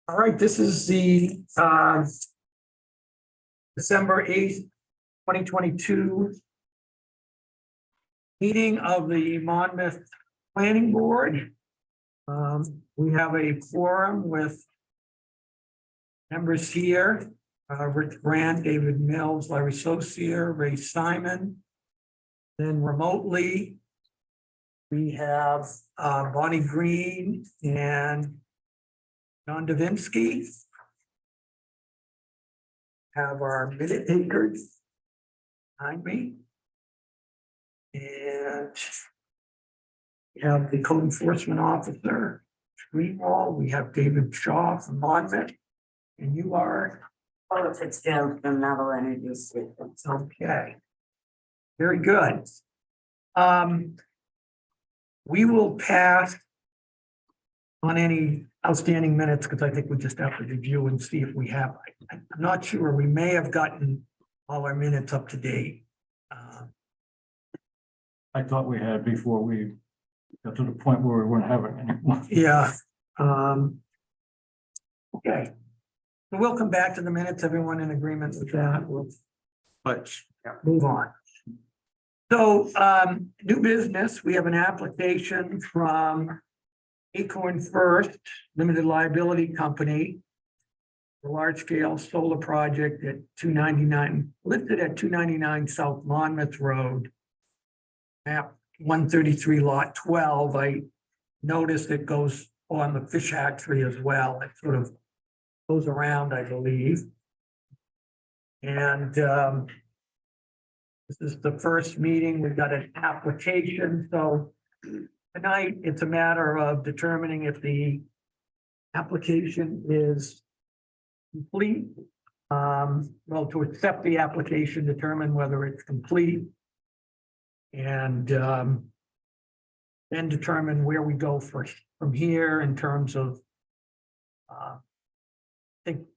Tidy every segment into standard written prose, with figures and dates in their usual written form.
All right, this is the December 8th, 2022 meeting of the Monmouth Planning Board. We have a forum with members here, Rick Grant, David Mills, Larry Saucier, Ray Simon. Then remotely, we have Bonnie Green and John Davinsky. Have our minute takers behind me. And we have the code enforcement officer, Greenwald. We have David Shaw from Monmouth. And you are? Paula Fitzgerald from Novel Energy Systems. Okay. Very good. We will pass on any outstanding minutes because I think we just have to review and see if we have. I'm not sure. We may have gotten all our minutes up to date. I thought we had before we got to the point where we weren't having any more. Yeah. Okay. So we'll come back to the minutes. Everyone in agreement with that? Let's move on. So new business, we have an application from Acorn First Limited Liability Company. A large-scale solar project at 299, listed at 299 South Monmouth Road. Map 133 lot 12. I noticed it goes on the fish hatchery as well. It sort of goes around, I believe. And this is the first meeting. We've got an application. So tonight, it's a matter of determining if the application is complete. Well, to accept the application, determine whether it's complete. And then determine where we go from here in terms of, I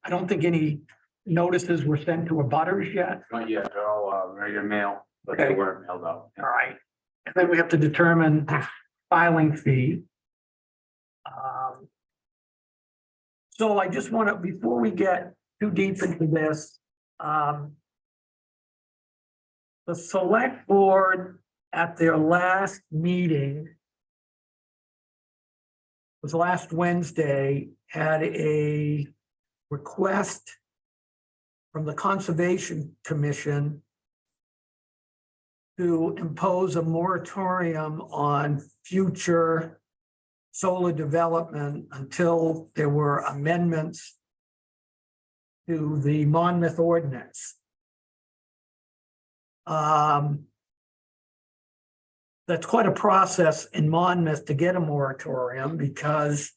don't think any notices were sent to abutters yet. Not yet, they're all regular mail, but they Okay. weren't mailed out. All right. And then we have to determine filing fee. So I just want to, before we get too deep into this, the select board at their last meeting was last Wednesday, had a request from the Conservation Commission to impose a moratorium on future solar development until there were amendments to the Monmouth ordinance. That's quite a process in Monmouth to get a moratorium because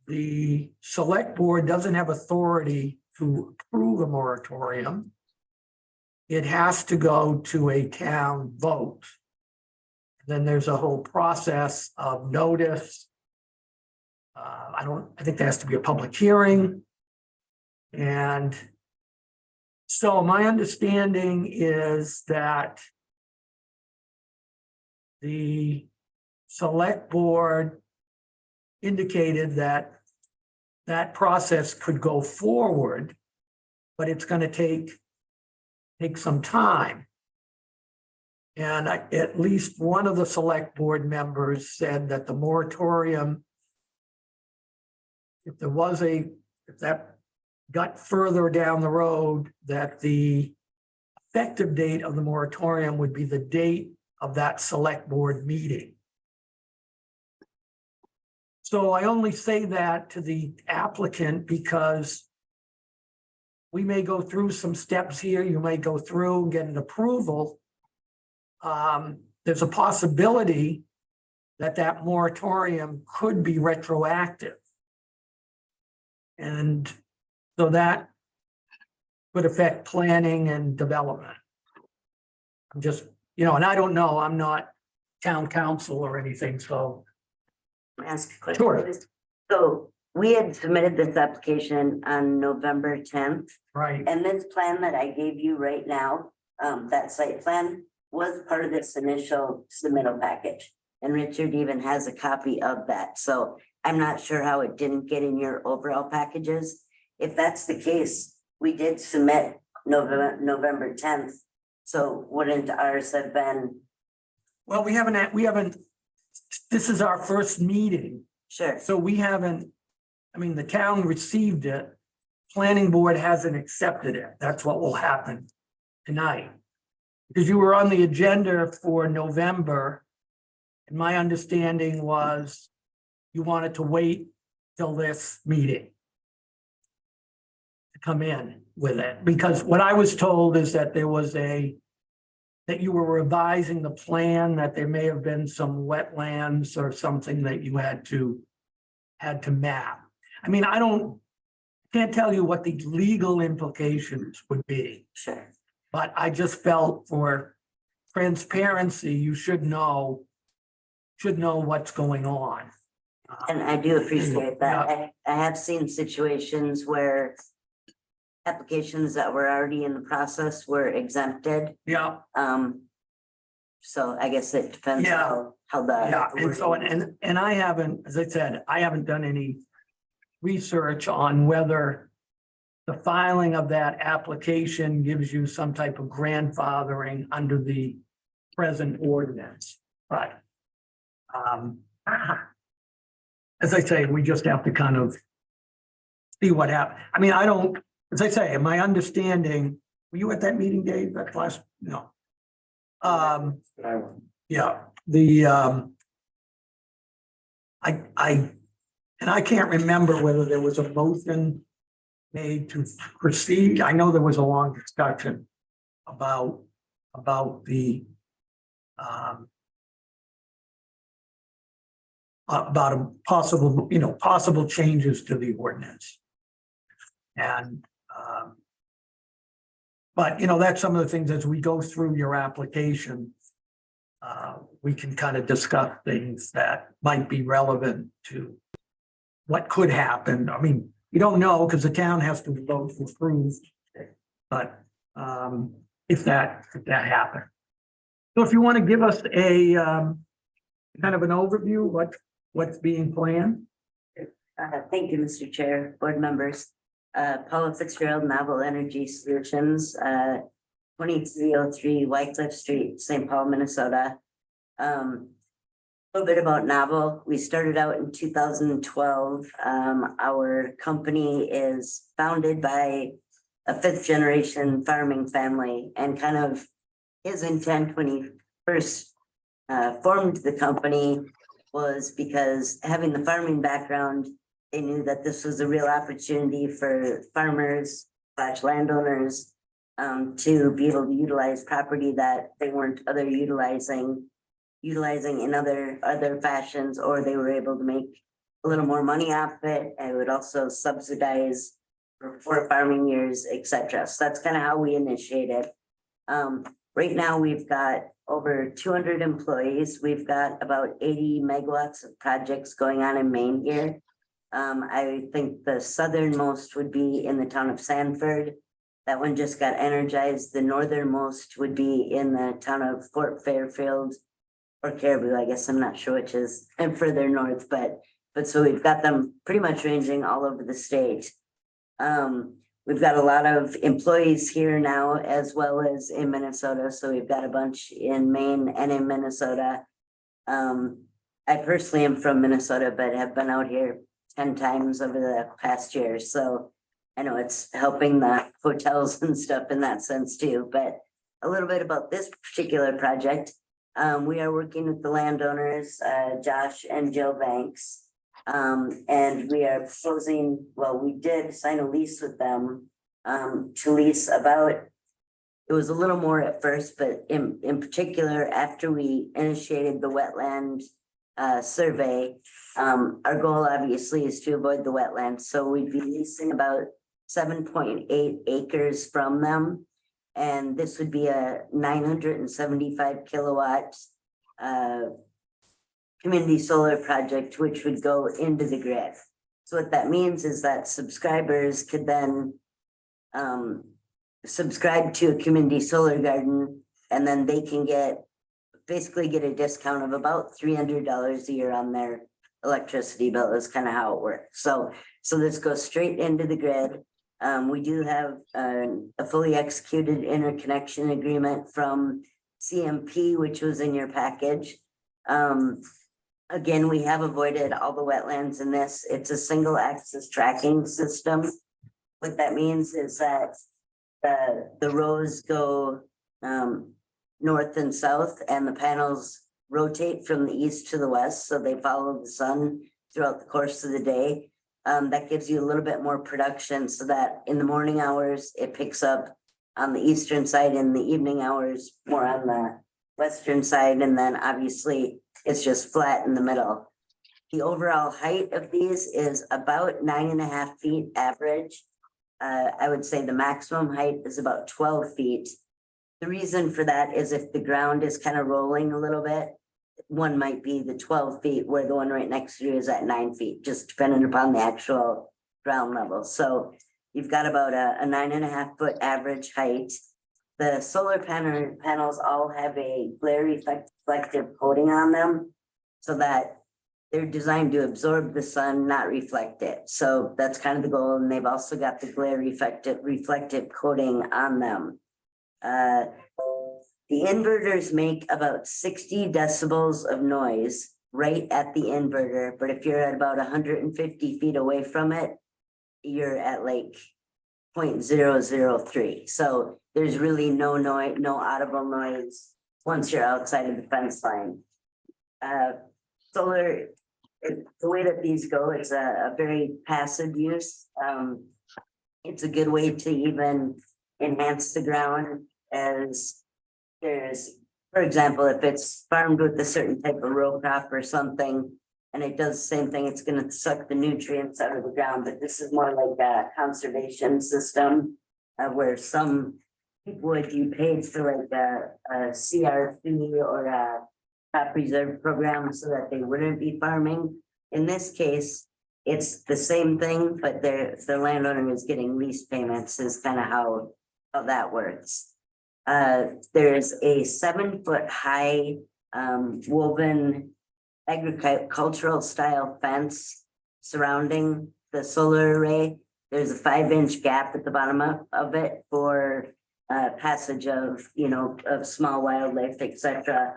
the select board doesn't have authority to approve a moratorium. It has to go to a town vote. Then there's a whole process of notice. I think there has to be a public hearing. And so my understanding is that the select board indicated that that process could go forward, but it's going to take some time. And at least one of the select board members said that the moratorium, if that got further down the road, that the effective date of the moratorium would be the date of that select board meeting. So I only say that to the applicant because we may go through some steps here. You may go through and get an approval. There's a possibility that that moratorium could be retroactive. And so that would affect planning and development. I'm just, and I don't know, I'm not town council or anything, so. Ask a question. Sure. Please. So we had submitted this application on November 10th, Right, and this plan that I gave you right now, that site plan was part of this initial submittal package. And Richard even has a copy of that. So I'm not sure how it didn't get in your overall packages. If that's the case, we did submit November 10th. So wouldn't ours have been, Well, we haven't, this is our first meeting, sure, so we haven't, I mean, the town received it. Planning board hasn't accepted it. That's what will happen tonight. Because you were on the agenda for November. And my understanding was you wanted to wait till this meeting to come in with it, because what I was told is that there was that you were revising the plan, that there may have been some wetlands or something that you had to map. I mean, can't tell you what the legal implications would be, sure. but I just felt for transparency, you should know what's going on. And I do appreciate that. I have seen situations where applications that were already in the process were exempted. Yeah, So I guess it depends Yeah. how the. yeah, and so, and I haven't, as I said, I haven't done any research on whether the filing of that application gives you some type of grandfathering under the present ordinance, but as I say, we just have to kind of see what happens. I mean, as I say, in my understanding, were you at that meeting, Dave, that last, no? Yeah, I can't remember whether there was a motion made to proceed. I know there was a long discussion about the about a possible changes to the ordinance. And but that's some of the things as we go through your application. We can kind of discuss things that might be relevant to what could happen. I mean, you don't know because the town has to vote to approve. But if that happened. So if you want to give us a kind of an overview, what's being planned? Thank you, Mr. Chair, board members. Paula Fitzgerald, Novel Energy Solutions, 2303 Wycliffe Street, St. Paul, Minnesota. A little bit about Novel. We started out in 2012. Our company is founded by a 5th generation farming family, and kind of his intent when he first formed the company was because having the farming background, they knew that this was a real opportunity for farmers / landowners to be able to utilize property that they weren't utilizing in other fashions, or they were able to make a little more money off it. And it would also subsidize for 4 farming years, etc. So that's kind of how we initiated. Right now, we've got over 200 employees. We've got about 80 megawatts of projects going on in Maine here. I think the southernmost would be in the town of Sanford. That one just got energized. The northernmost would be in the town of Fort Fairfield or Caribou. I guess I'm not sure which is and further north, but so we've got them pretty much ranging all over the state. We've got a lot of employees here now, as well as in Minnesota. So we've got a bunch in Maine and in Minnesota. I personally am from Minnesota, but have been out here 10 times over the past year. So I know it's helping the hotels and stuff in that sense too. But a little bit about this particular project. We are working with the landowners, Josh and Jill Banks. And we are proposing, well, we did sign a lease with them to lease about, it was a little more at first, but in particular, after we initiated the wetland survey, our goal obviously is to avoid the wetlands. So we'd be leasing about 7.8 acres from them. And this would be a 975 kilowatts community solar project, which would go into the grid. So what that means is that subscribers could then subscribe to a community solar garden, and then they can basically get a discount of about $300 a year on their electricity bill is kind of how it works. So this goes straight into the grid. We do have a fully executed interconnection agreement from CMP, which was in your package. Again, we have avoided all the wetlands in this. It's a single axis tracking system. What that means is that the rows go north and south, and the panels rotate from the east to the west, so they follow the sun throughout the course of the day. That gives you a little bit more production so that in the morning hours, it picks up on the eastern side, in the evening hours, more on the western side, and then obviously it's just flat in the middle. The overall height of these is about 9.5 feet average. I would say the maximum height is about 12 feet. The reason for that is if the ground is kind of rolling a little bit, one might be the 12 feet, where the one right next to you is at 9 feet, just depending upon the actual ground level. So you've got about a 9.5 foot average height. The solar panels all have a glare reflective coating on them, so that they're designed to absorb the sun, not reflect it. So that's kind of the goal. And they've also got the glare reflective coating on them. The inverters make about 60 decibels of noise right at the inverter, but if you're at about 150 feet away from it, you're at like 0.003. So there's really no noise, no audible noise once you're outside of the fence line. Solar, the way that these go, it's a very passive use. It's a good way to even enhance the ground, as there's, for example, if it's farmed with a certain type of row crop or something, and it does the same thing, it's gonna suck the nutrients out of the ground, but this is more like a conservation system, where some people would be paid for like a CRP or a crop reserve program so that they wouldn't be farming. In this case, it's the same thing, but the landowner is getting lease payments, is kind of how that works. There's a 7 foot high woven agricultural style fence surrounding the solar array. There's a 5-inch gap at the bottom of it for passage of, of small wildlife, etc.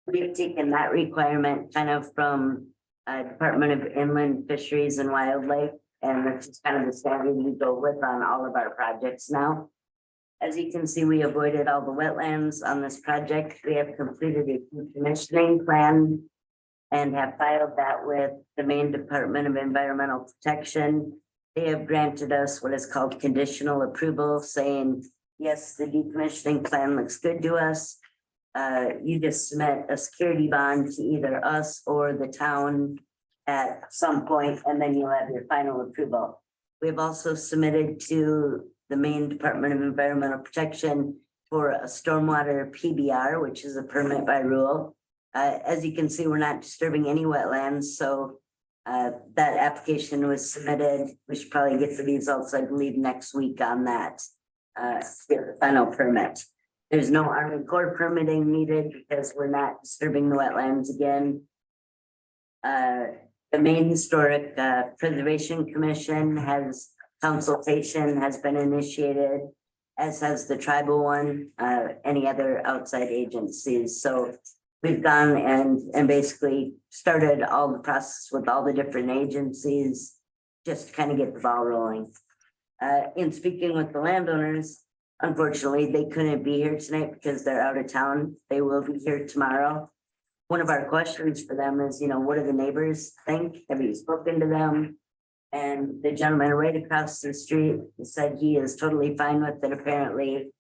We've taken that requirement kind of from Department of Inland Fisheries and Wildlife, and that's just kind of the standard we go with on all of our projects now. As you can see, we avoided all the wetlands on this project. We have completed a decommissioning plan and have filed that with the Maine Department of Environmental Protection. They have granted us what is called conditional approval, saying, yes, the decommissioning plan looks good to us. You just submit a security bond to either us or the town at some point, and then you'll have your final approval. We've also submitted to the Maine Department of Environmental Protection for a stormwater PBR, which is a permit by rule. As you can see, we're not disturbing any wetlands, so that application was submitted. We should probably get the results, I believe, next week on that. Get the final permit. There's no Army Corps permitting needed because we're not disturbing the wetlands again. The Maine Historic Preservation Commission consultation has been initiated, as has the tribal one, any other outside agencies. So we've gone and basically started all the process with all the different agencies, just to kind of get the ball rolling. In speaking with the landowners, unfortunately, they couldn't be here tonight because they're out of town. They will be here tomorrow. One of our questions for them is, what do the neighbors think? Have you spoken to them? And the gentleman right across the street said he is totally fine with it. Apparently,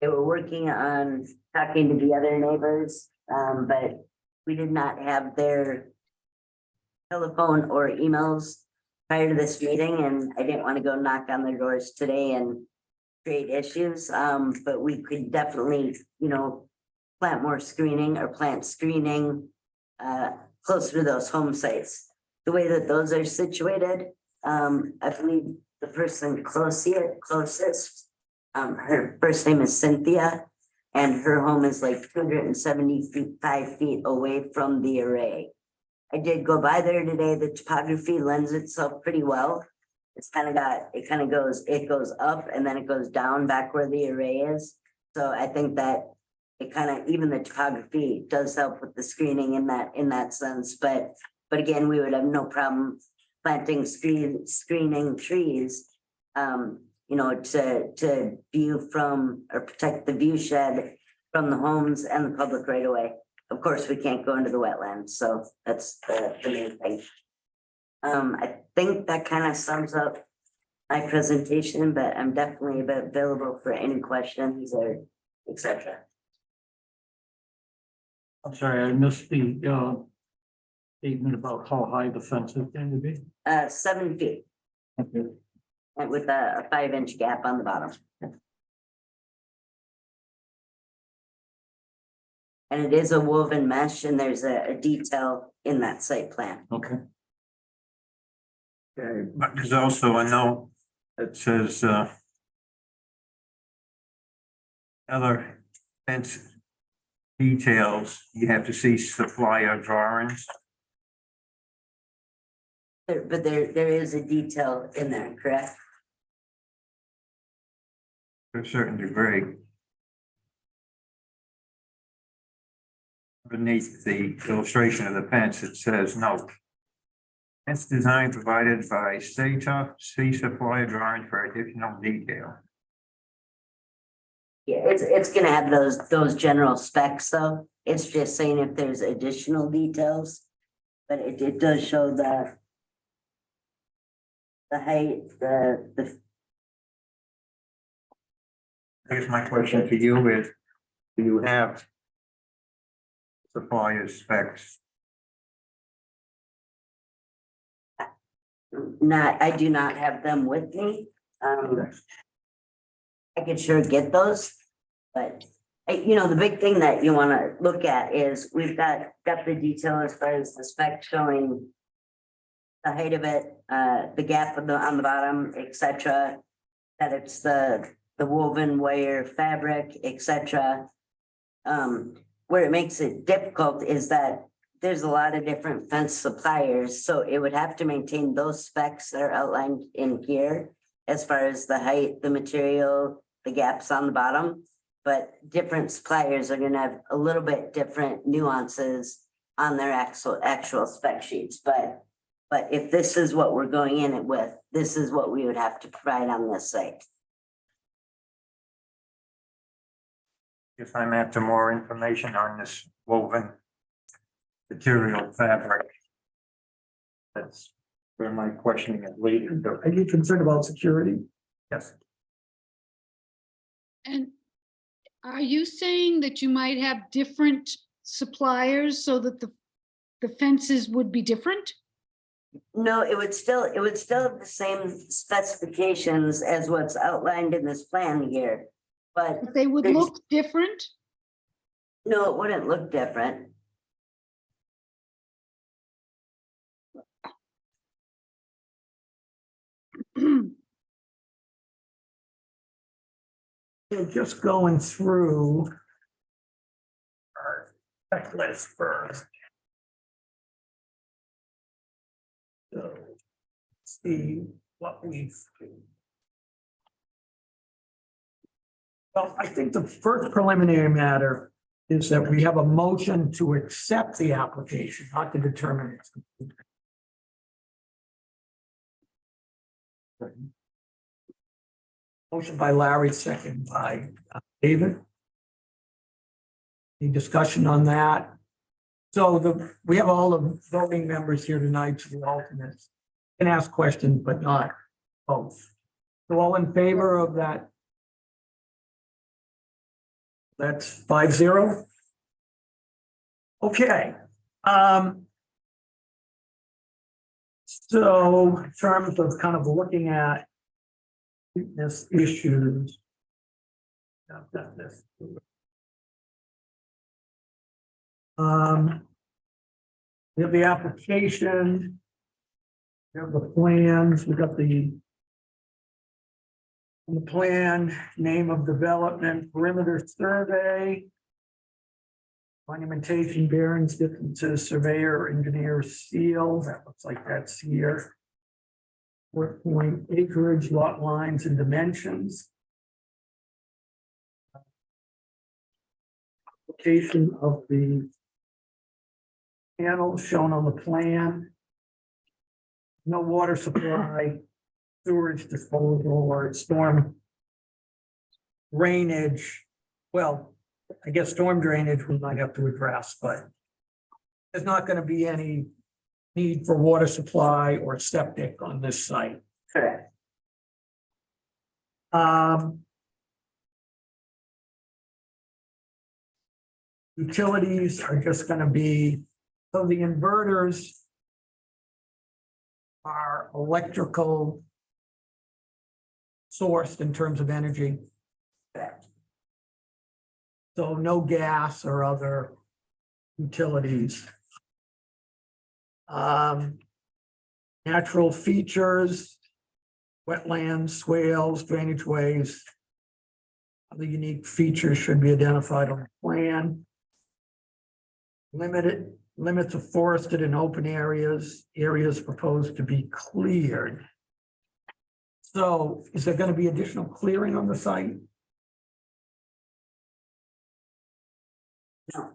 they were working on talking to the other neighbors, but we did not have their telephone or emails prior to this meeting, and I didn't want to go knock on their doors today and create issues. But we could definitely, plant screening closer to those home sites. The way that those are situated, I believe the person closest, her first name is Cynthia, and her home is like 275 feet away from the array. I did go by there today. The topography lends itself pretty well. It's kind of got, it goes up and then it goes down back where the array is. So I think that it kind of, even the topography does help with the screening in that sense, but again, we would have no problem planting screening trees. To view from or protect the view shed from the homes and the public right away. Of course, we can't go into the wetlands, so that's the main thing. I think that kind of sums up my presentation, but I'm definitely available for any questions or et cetera. I'm sorry, I missed the statement about how high the fence is going to be. 7 feet Okay. and with a 5-inch gap on the bottom. And it is a woven mesh and there's a detail in that site plan. Okay. Okay, but there's also a note that says, other fence details, you have to see supplier drawings But there is a detail in there, correct? to a certain degree. Beneath the illustration of the fence, it says, no. Fence design provided by Stata, see supplier drawing for additional detail. Yeah, it's gonna have those general specs, though. It's just saying if there's additional details. But it does show the height, the I guess my question to you is, do you have supplier specs? I do not have them with me. I could sure get those, but the big thing that you wanna look at is we've got the detail as far as the spec showing the height of it, the gap on the bottom, et cetera, that it's the woven wire fabric, et cetera. Where it makes it difficult is that there's a lot of different fence suppliers, so it would have to maintain those specs that are outlined in here as far as the height, the material, the gaps on the bottom. But different suppliers are gonna have a little bit different nuances on their actual spec sheets, but if this is what we're going in it with, this is what we would have to provide on this site. If I'm after more information on this woven material fabric. That's where my questioning is leading to. Are you concerned about security? Yes. And are you saying that you might have different suppliers so that the fences would be different? No, it would still have the same specifications as what's outlined in this plan here, but But they would There's- look different? no, it wouldn't look different. Just going through our checklist first. So, see what we've. Well, I think the first preliminary matter is that we have a motion to accept the application, not to determine its completeness. Motion by Larry, second by David. Any discussion on that? So we have all the voting members here tonight, to the alternates. Can ask questions, but not both. So all in favor of that? That's 5-0. Okay. So in terms of kind of looking at this issues. I've got this. We have the application. We have the plans, we got the plan, name of development, perimeter survey. Monumentation bearings, distances, surveyor, engineer seal, that looks like that's here. Work point, acreage, lot lines and dimensions. Location of the panels shown on the plan. No water supply, sewage disposal or storm drainage. Well, I guess storm drainage we might have to address, but there's not going to be any need for water supply or septic on this site. Correct. Utilities are just going to be, so the inverters are electrical sourced in terms of energy. Correct. So no gas or other utilities. Natural features, wetlands, swales, drainage ways. Other unique features should be identified on the plan. Limits of forested and open areas proposed to be cleared. So is there going to be additional clearing on the site? No,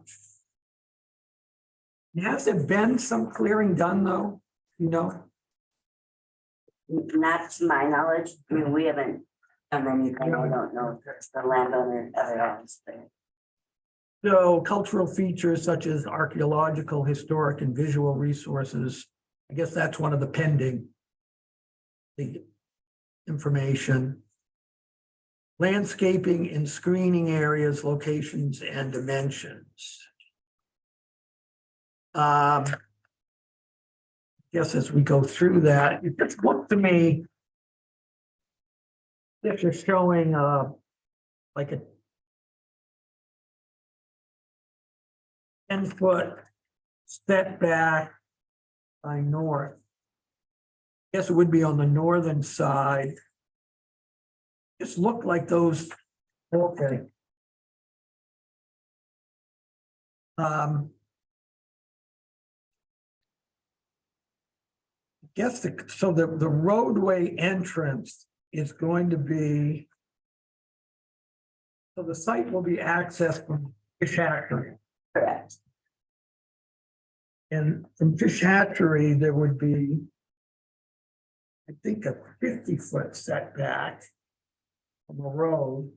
Has there been some clearing done though? You know, not to my knowledge. I mean, we haven't done anything. I don't know if the landowner ever has. But so cultural features such as archaeological, historic and visual resources. I guess that's one of the pending. The information. Landscaping and screening areas, locations and dimensions. Guess as we go through that, it just looked to me. If you're showing like a 10-foot setback by north. Guess it would be on the northern side. Just looked like those, okay. Guess so the roadway entrance is going to be. So the site will be accessed from Fish Hatchery. correct. And from Fish Hatchery, there would be. I think a 50-foot setback. From the road.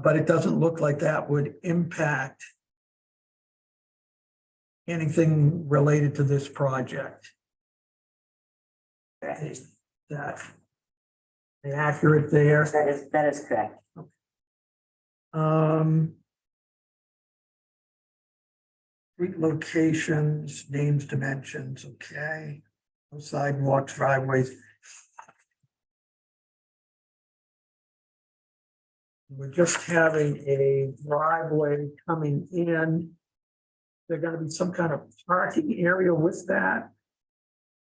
But it doesn't look like that would impact. Anything related to this project. Correct. Is that accurate there? That is correct. Street locations, names, dimensions, okay. No sidewalks, driveways. We're just having a driveway coming in. There's gonna be some kind of parking area with that.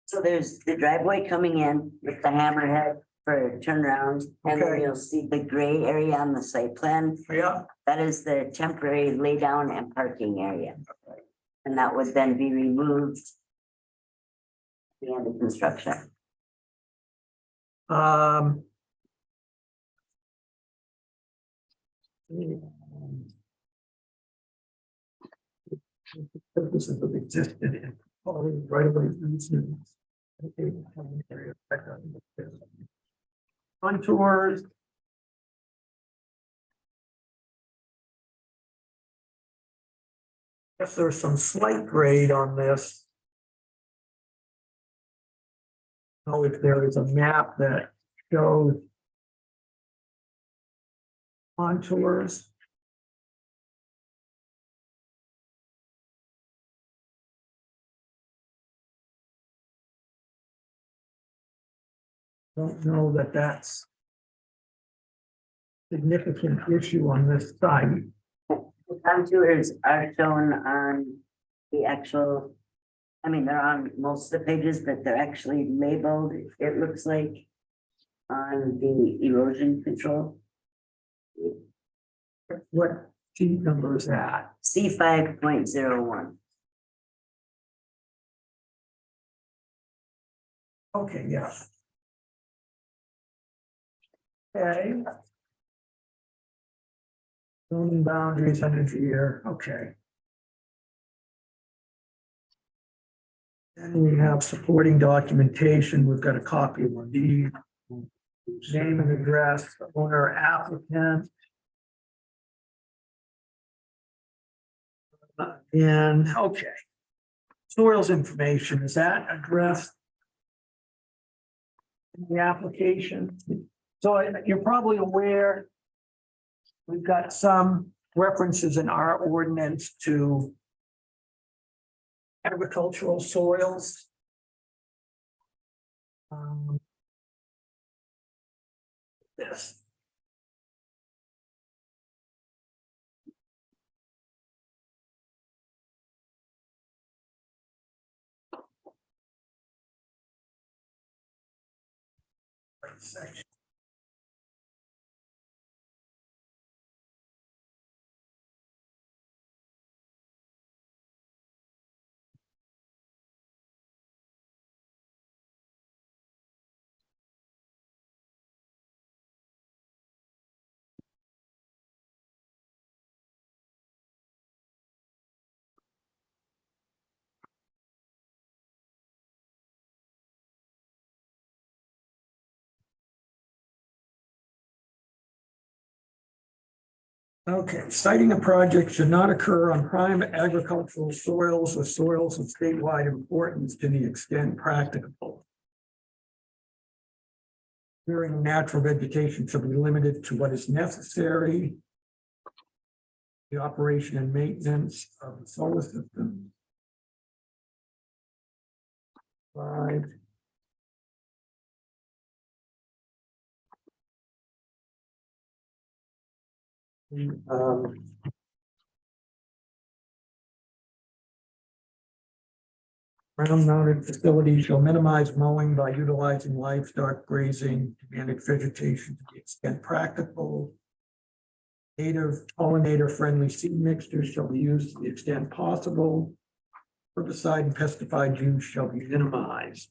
So there's the driveway coming in with the hammerhead for turnaround, and then Okay. you'll see the gray area on the site plan. Yeah, That is the temporary laydown and parking area. And that would then be removed at the end of construction. Purposes of existed in right away. Contours. Guess there's some slight grade on this. Oh, if there is a map that shows contours. Don't know that that's significant issue on this site. The contours are shown on the actual, I mean, they're on most of the pages, but they're actually labeled, it looks like, on the erosion control. What sheet number is that? C 5.01. Okay, yeah. Okay. Zoning boundaries, energy here, okay. And we have supporting documentation, we've got a copy of the deed. Name and address, owner applicant. And, okay. Soils information, is that addressed? In the application? So you're probably aware. We've got some references in our ordinance to agricultural soils. This. Section. Okay, citing a project should not occur on prime agricultural soils or soils of statewide importance to the extent practicable. Clearing of natural vegetation should be limited to what is necessary. The operation and maintenance of the solar system. 5. Ground mounted facilities shall minimize mowing by utilizing livestock grazing to manage vegetation to the extent practical. Native pollinator friendly seed mixtures shall be used to the extent possible. Herbicide and pesticide use shall be minimized.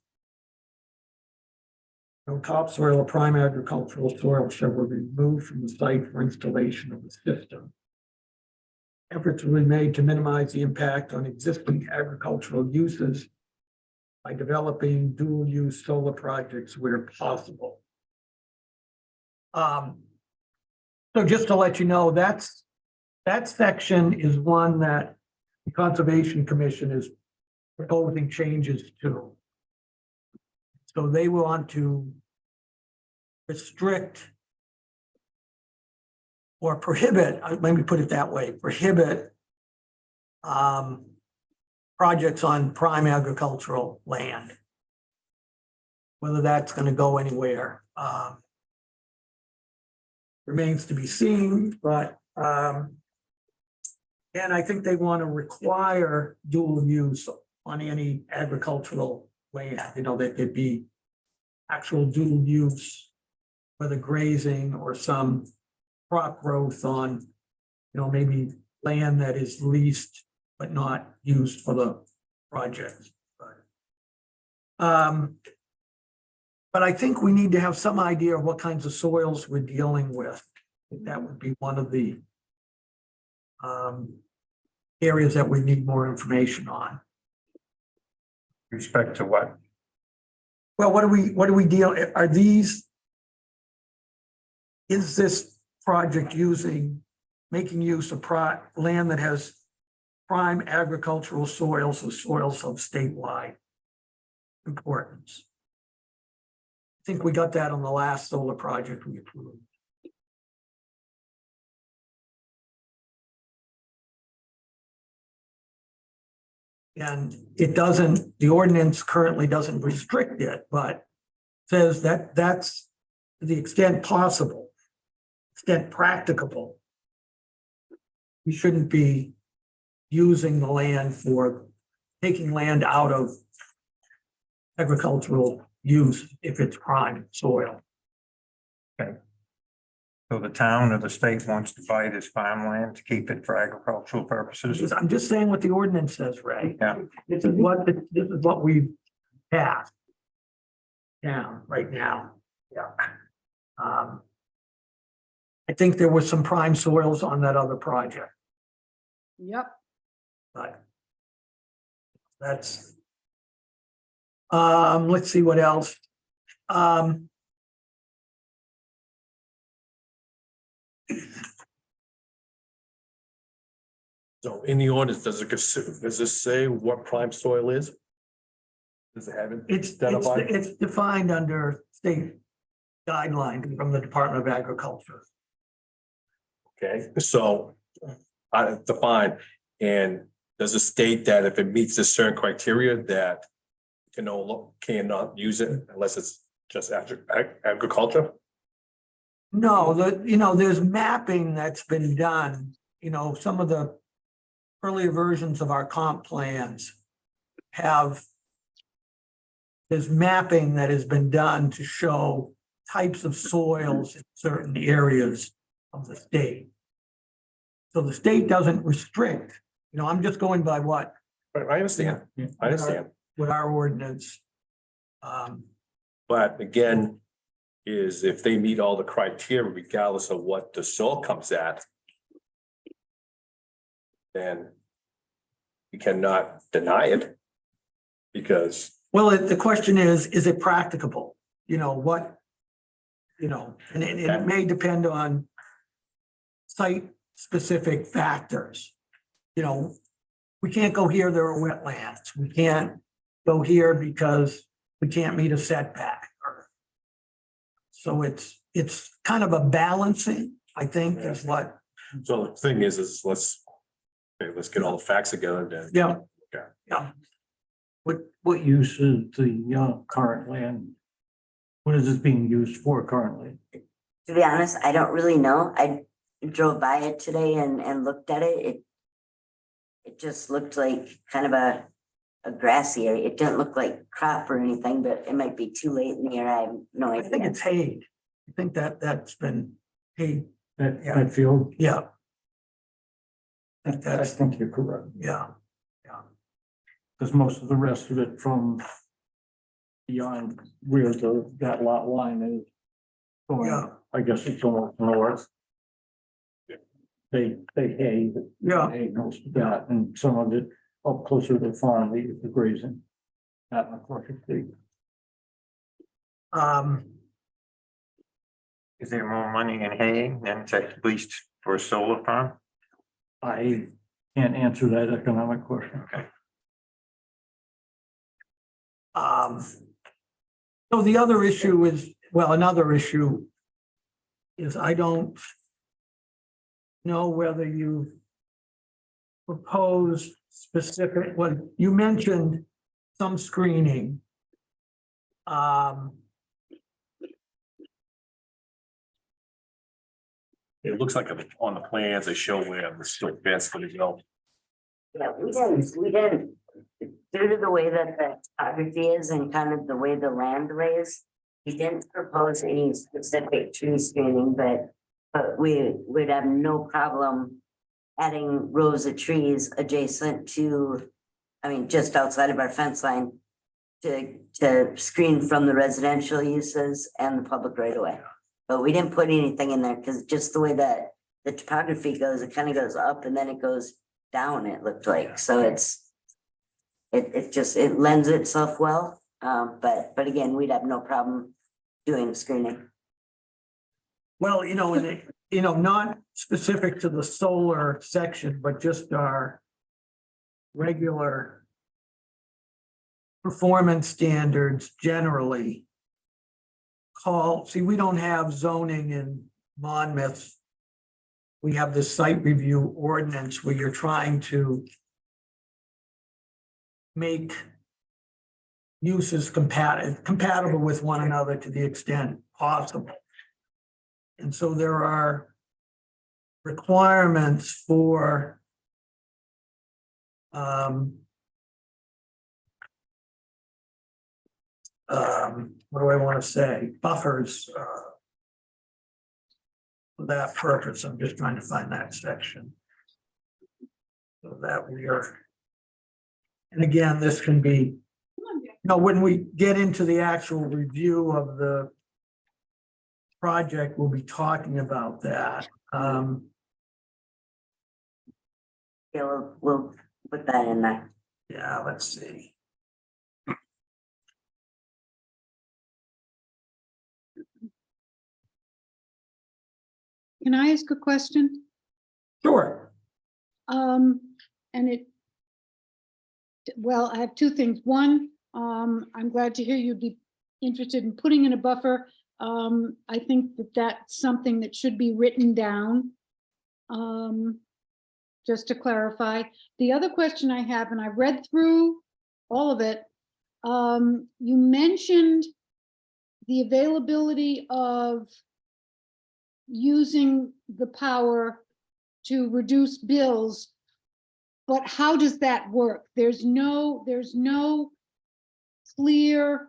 No topsoil or prime agricultural soil shall be removed from the site for installation of the system. Efforts will be made to minimize the impact on existing agricultural uses by developing dual-use solar projects where possible. So just to let you know, that section is one that the Conservation Commission is proposing changes to. So they want to restrict or prohibit, let me put it that way, prohibit projects on prime agricultural land. Whether that's going to go anywhere remains to be seen, but and I think they want to require dual use on any agricultural land, you know, that could be actual dual use, whether grazing or some crop growth on, you know, maybe land that is leased but not used for the project. But I think we need to have some idea of what kinds of soils we're dealing with. That would be one of the areas that we need more information on. Respect to what? Well, what do we deal, are these, is this project making use of land that has prime agricultural soils or soils of statewide importance? I think we got that on the last solar project we approved. And it doesn't, the ordinance currently doesn't restrict it, but says that that's to the extent possible, extent practicable. We shouldn't be using the land for taking land out of agricultural use if it's prime soil. Okay. So the town or the state wants to buy this farmland to keep it for agricultural purposes? I'm just saying what the ordinance says, Ray. Yeah. This is what we passed down right now. Yeah. I think there was some prime soils on that other project, Yep. but that's, let's see what else. So in the ordinance, does this say what prime soil is? Does it have it? It's Identified? it's defined under state guidelines from the Department of Agriculture. Okay, so defined, and does it state that if it meets a certain criteria that cannot use it unless it's just after agriculture? No, there's mapping that's been done, some of the earlier versions of our comp plans have there's mapping that has been done to show types of soils in certain areas of the state. So the state doesn't restrict, I'm just going by what I understand, I understand, with our ordinance. but again, is if they meet all the criteria regardless of what the soil comes at, then we cannot deny it because Well, the question is it practicable? And it may depend on site-specific factors. We can't go here, there are wetlands. We can't go here because we can't meet a setback. So it's kind of a balancing, I think, is what, so the thing is let's get all the facts together then. yeah. Okay. Yeah. What use is the current land? What is this being used for currently? To be honest, I don't really know. I drove by it today and looked at it. It just looked like kind of a grassy area. It didn't look like crop or anything, but it might be too late in the year. I have no I think idea. it's hayed. I think that's been hayed, That field? yeah. I think I that's, think you're correct, yeah. because most of the rest of it from beyond where that lot line is going, Yeah. I guess it's almost north. They hay. Yeah. Hay most of that, and some of it up closer to the farm, the grazing. Not in the quarter state. Is there more money in haying than to least for a solar farm? I can't answer that economic question. Okay. So the other issue is, another issue is I don't know whether you proposed specific, you mentioned some screening. It looks like on the plans, they show where the still fence for the go. Yeah, we didn't, due to the way that the topography is and kind of the way the land lays, we didn't propose any specific tree screening, but we would have no problem adding rows of trees adjacent to, just outside of our fence line to screen from the residential uses and the public right of way. But we didn't put anything in there because just the way that the topography goes, it kind of goes up and then it goes down, it looked like. So it lends itself well. But again, we'd have no problem doing screening. Well, not specific to the solar section, but just our regular performance standards generally we don't have zoning in Monmouth. We have this site review ordinance where you're trying to make uses compatible with one another to the extent possible. And so there are requirements for what do I want to say? Buffers, for that purpose. I'm just trying to find that section. So that we are. And again, this can be, when we get into the actual review of the project, we'll be talking about that. Yeah, we'll put that in there. Yeah, let's see. Can I ask a question? Sure. And well, I have two things. One, I'm glad to hear you'd be interested in putting in a buffer. I think that that's something that should be written down. Just to clarify. The other question I have, and I read through all of it, you mentioned the availability of using the power to reduce bills, but how does that work? There's no clear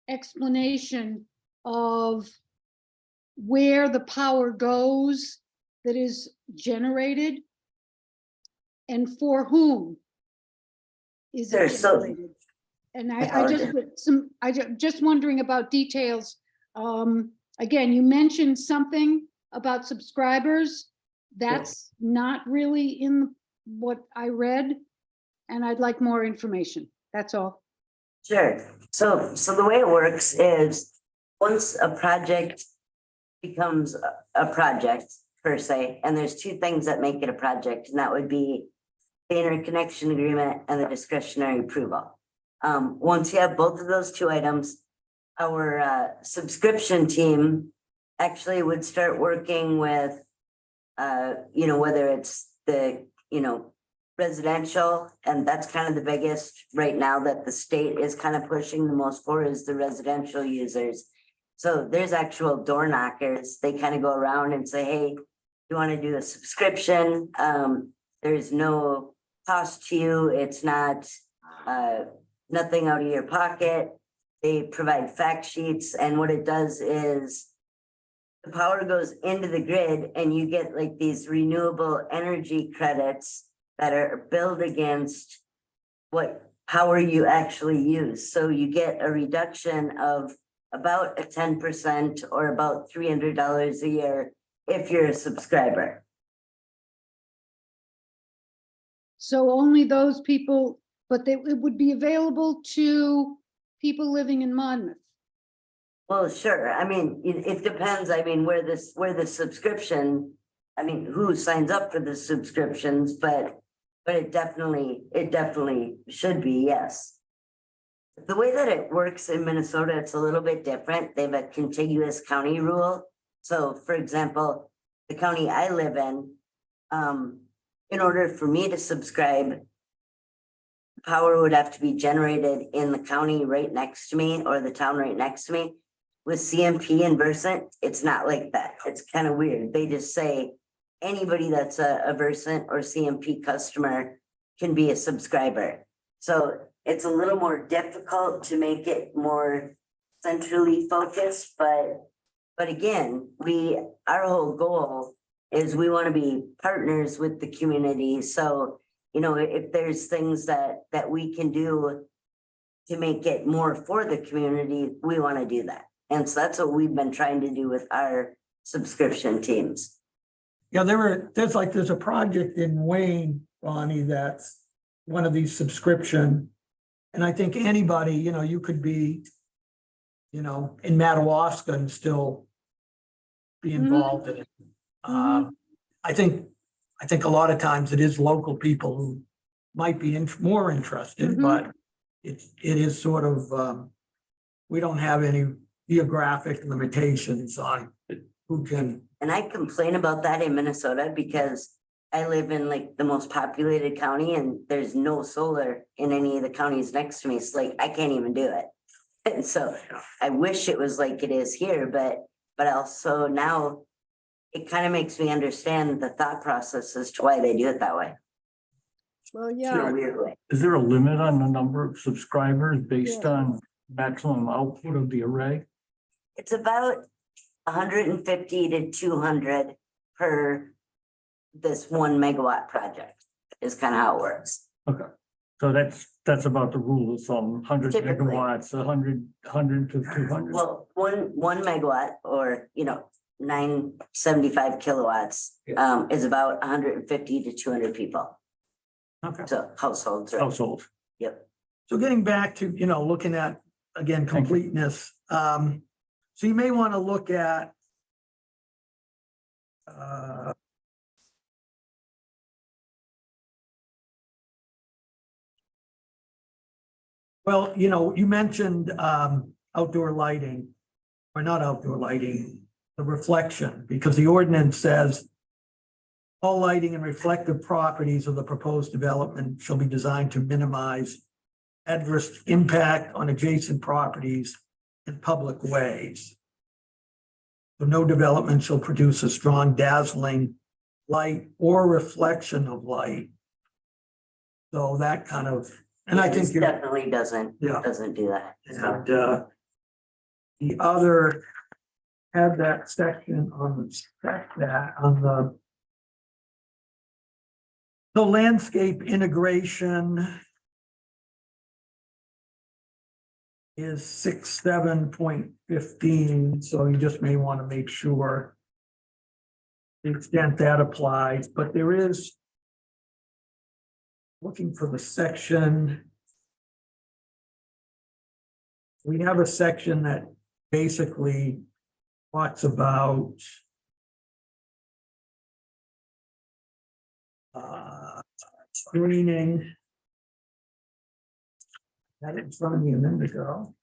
explanation of where the power goes that is generated and for whom is Sure, it so- generated? And I just wondering about details. Again, you mentioned something about subscribers. That's not really in what I read, and I'd like more information. That's all. Sure. So the way it works is once a project becomes a project per se, and there's two things that make it a project, and that would be the interconnection agreement and the discretionary approval. Once you have both of those two items, our subscription team actually would start working with, whether it's the, residential, and that's kind of the biggest right now that the state is kind of pushing the most for is the residential users. So there's actual door knockers. They kind of go around and say, hey, you want to do a subscription? There's no cost to you. It's not nothing out of your pocket. They provide fact sheets, and what it does is the power goes into the grid and you get like these renewable energy credits that are billed against what power you actually use. So you get a reduction of about a 10% or about $300 a year if you're a subscriber. So only those people, but it would be available to people living in Monmouth. Well, sure. I mean, it depends. I mean, where the subscription, I mean, who signs up for the subscriptions, but it definitely should be, yes. The way that it works in Minnesota, it's a little bit different. They have a contiguous county rule. So for example, the county I live in order for me to subscribe, power would have to be generated in the county right next to me or the town right next to me. With CMP and Versant, it's not like that. It's kind of weird. They just say anybody that's a Versant or CMP customer can be a subscriber. So it's a little more difficult to make it more centrally focused, but again, our whole goal is we want to be partners with the community. So, if there's things that we can do to make it more for the community, we want to do that. And so that's what we've been trying to do with our subscription teams. Yeah, there's a project in Wayne, Bonnie, that's one of these subscription. And I think anybody, you could be, in Madawaska and still be involved in it. I think a lot of times it is local people who might be more interested, but it is sort of, we don't have any geographic limitations on who can. And I complain about that in Minnesota because I live in like the most populated county and there's no solar in any of the counties next to me. It's like, I can't even do it. And so I wish it was like it is here, but also now it kind of makes me understand the thought process as to why they do it that way. Well, In a yeah, weird way. Is there a limit on the number of subscribers based on maximum output of the array? It's about 150 to 200 per this 1 megawatt project is kind of how it works. So that's about the rule of thumb, hundred Typically. megawatts, 100 to 200. Well, one megawatt or, 975 kilowatts is about 150 to 200 people. Okay. So households, right? Household. Yep. So getting back to, looking at, again, completeness, so you may want to look at well, you mentioned outdoor lighting, or not outdoor lighting, the reflection, because the ordinance says all lighting and reflective properties of the proposed development shall be designed to minimize adverse impact on adjacent properties and public ways. So no development shall produce a strong dazzling light or reflection of light. So that kind of, and I This think you're, definitely doesn't do that. So, and the other had that section on the landscape integration is 6.7.15, so you just may want to make sure the extent that applies, but there is looking for the section. We have a section that basically talks about screening. Had it in front of me a minute ago.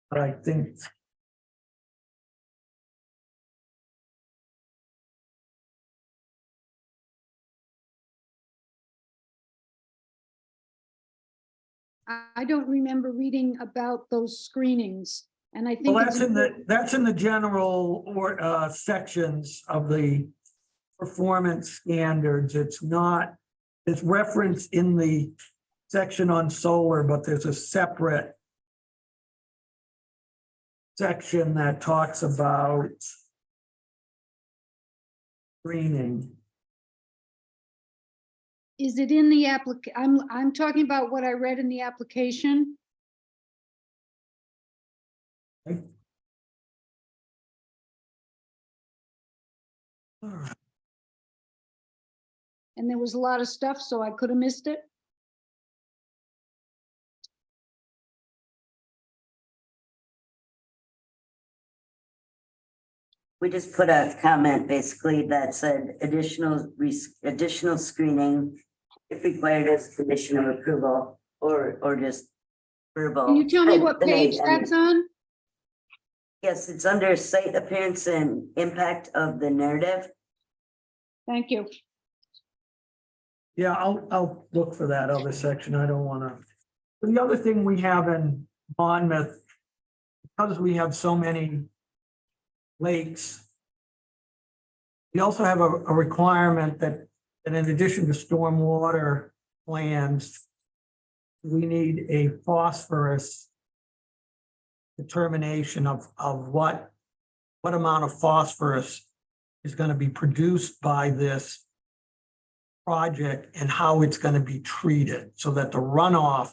But I think I don't remember reading about those screenings, and I think well, it's that's in the general or sections of the performance standards. It's not, it's referenced in the section on solar, but there's a separate section that talks about screening. Is it in the I'm talking about what I read in the application. Okay. All right. And there was a lot of stuff, so I could have missed it. we just put a comment basically that said additional screening if required as a condition of approval or just verbal. Can you tell me Oh, what the page name, I mean. that's on? Yes, it's under site appearance and impact of the narrative. Thank you. Yeah, I'll look for that other section. I don't want to. The other thing we have in Monmouth, because we have so many lakes, we also have a requirement that in addition to stormwater plans, we need a phosphorus determination of what amount of phosphorus is going to be produced by this project and how it's going to be treated so that the runoff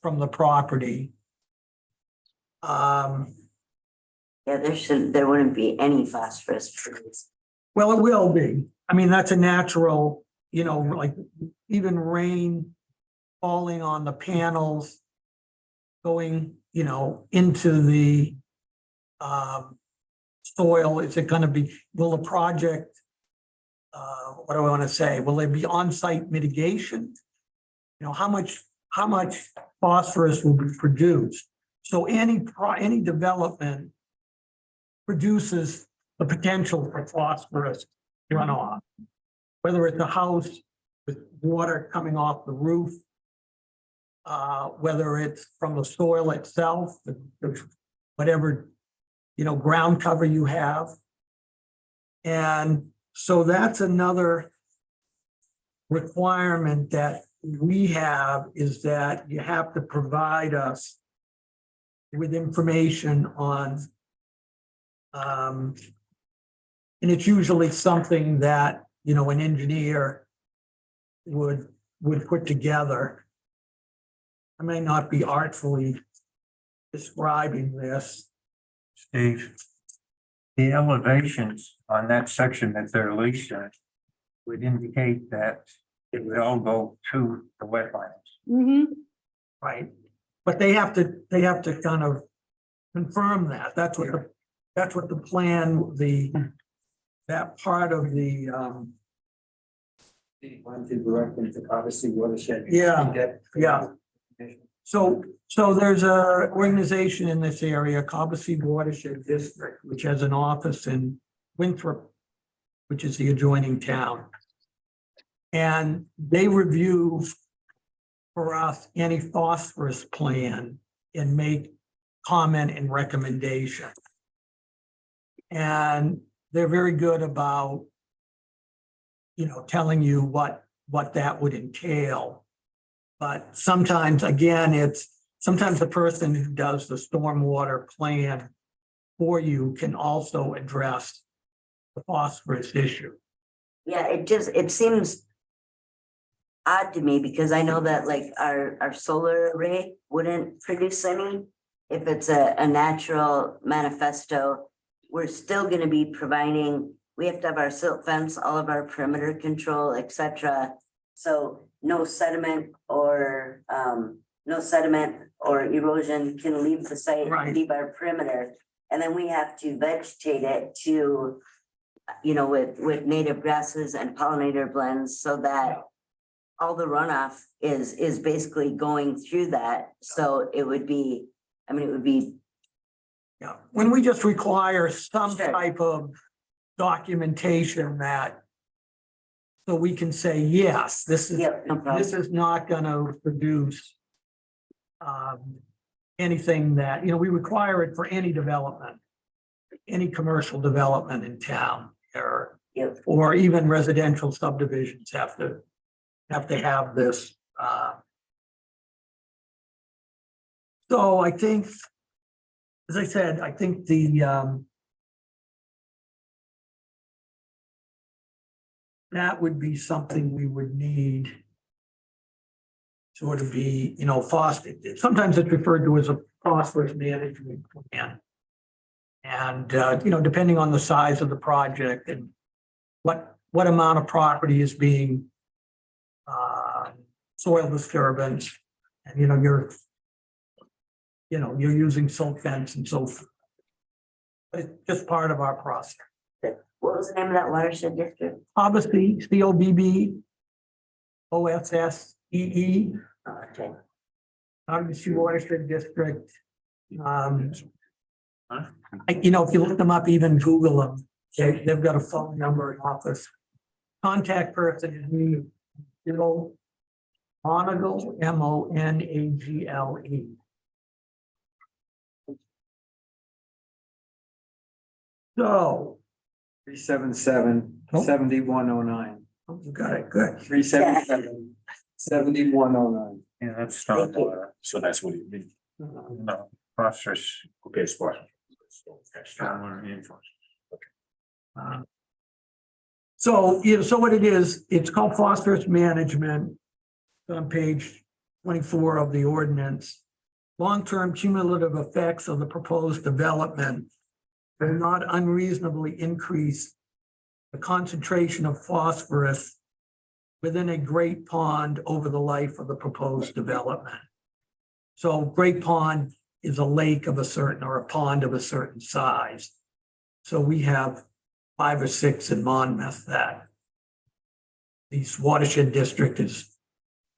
from the property. Yeah, there wouldn't be any phosphorus produced. Well, it will be. I mean, that's a natural, like even rain falling on the panels, going, into the soil. Is it going to be, will the project, what do I want to say? Will there be on-site mitigation? How much phosphorus will be produced? So any development produces the potential for phosphorus runoff, whether it's a house with water coming off the roof, whether it's from the soil itself, whatever, ground cover you have. And so that's another requirement that we have, is that you have to provide us with information on. And it's usually something that, you know, an engineer would put together. I may not be artfully describing this. Steve, the elevations on that section that they're leasing would indicate that it would all go to the wetlands. Mhm. Right, but they have to kind of confirm that, that's what the plan, that part of the, Yeah. So there's a organization in this area, Cobussy Watershed District, which has an office in Winthrop, which is the adjoining town. And they review for us any phosphorus plan and make comment and recommendation. And they're very good about, you know, telling you what that would entail. But sometimes, again, sometimes the person who does the stormwater plan for you can also address the phosphorus issue. Yeah, it seems odd to me because I know that like our solar array wouldn't produce any. If it's a natural manifesto, we're still gonna be providing, we have to have our silt fence, all of our perimeter control, et cetera. So no sediment or erosion can leave the site, Right. leave our perimeter. And then we have to vegetate it to, you know, with native grasses and pollinator blends so that all the runoff is basically going through that. So it would be, I mean, it would be, Yeah, when we just require some Sure. type of documentation that, so we can say, yes, this is, yeah, no problem. this is not gonna produce anything that, you know, we require it for any development, any commercial development in town, Yep. or even residential subdivisions have to have this. So I think, as I said, I think that would be something we would need sort of be, you know, sometimes it's referred to as a phosphorus management plan. And, you know, depending on the size of the project and what amount of property is being soil disturbance, and, you know, you're using silt fence and so forth. It's just part of our process. What was the name of that watershed district? Obviously, COBB, OSSEE, Okay. Obviously Watershed District. You know, if you look them up, even Google them, they've got a phone number and office. Contact person is me, you know, Monagle, Monagle. So, 377-7109. you got it, good. 377-7109. Yeah, that's stormwater, So that's what it means. no, phosphorus, Okay, spot. stormwater influence. So, you know, so what it is, it's called phosphorus management. It's on page 24 of the ordinance. Long-term cumulative effects of the proposed development will not unreasonably increase the concentration of phosphorus within a great pond over the life of the proposed development. So Great Pond is a lake of a certain, or a pond of a certain size. So we have 5 or 6 in Monmouth that this watershed district is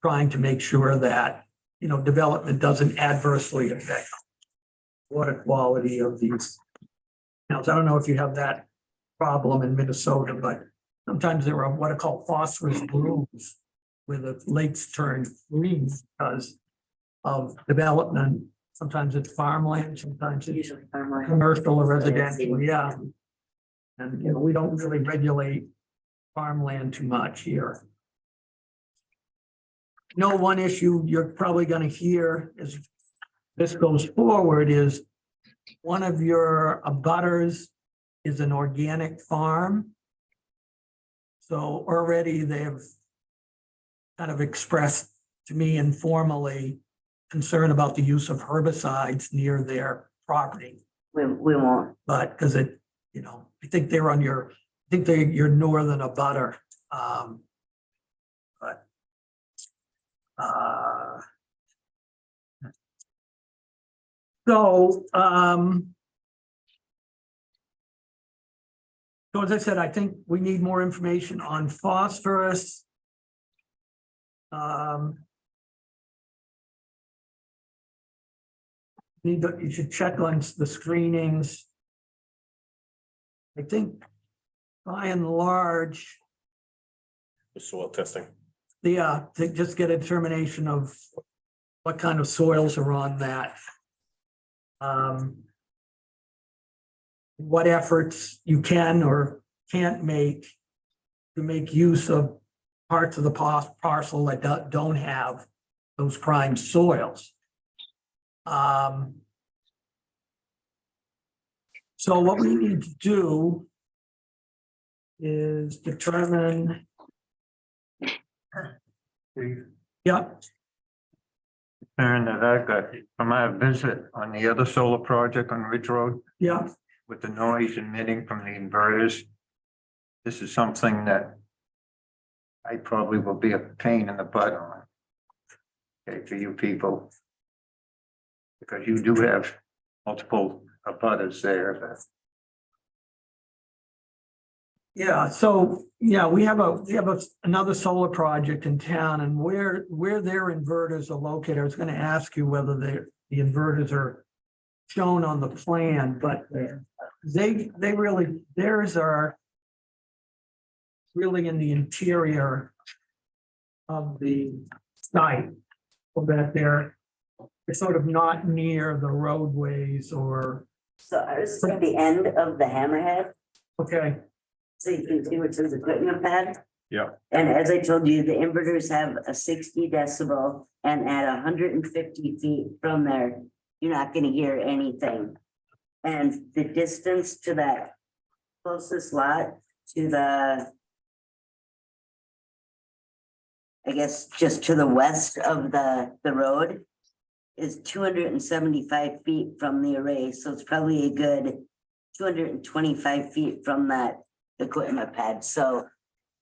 trying to make sure that, you know, development doesn't adversely affect water quality of these. Now, I don't know if you have that problem in Minnesota, but sometimes there are what are called phosphorus blooms where the lakes turn green because of development. Sometimes it's farmland, sometimes it's Usually farmland. commercial or residential, yeah. And, you know, we don't really regulate farmland too much here. No, one issue you're probably gonna hear is this goes forward is one of your abutters is an organic farm. So already they've kind of expressed to me informally concern about the use of herbicides near their property. We won't. But because it, you know, I think they're on your, I think they're your northern abutter. But so, so as I said, I think we need more information on phosphorus. You should check on the screenings. I think by and large, The soil testing. to just get a determination of what kind of soils are on that. What efforts you can or can't make to make use of parts of the parcel that don't have those prime soils. So what we need to do is determine, yeah, Concern that I got from our visit on the other solar project on Ridge Road yeah, with the noise emitting from the inverters. This is something that I probably will be a pain in the butt on. Okay, for you people. Because you do have multiple abutters there that. yeah. So, yeah, we have another solar project in town, and where their inverters are located, I was gonna ask you whether the inverters are shown on the plan, but they really, theirs are really in the interior of the site, so that they're sort of not near the roadways or, So ours is at the end of the hammerhead, okay, so you can see which is equipment pad. Yeah. And as I told you, the inverters have a 60 decibel, and at 150 feet from there, you're not gonna hear anything. And the distance to that closest lot to the, I guess, just to the west of the road is 275 feet from the array, so it's probably a good 225 feet from that equipment pad, so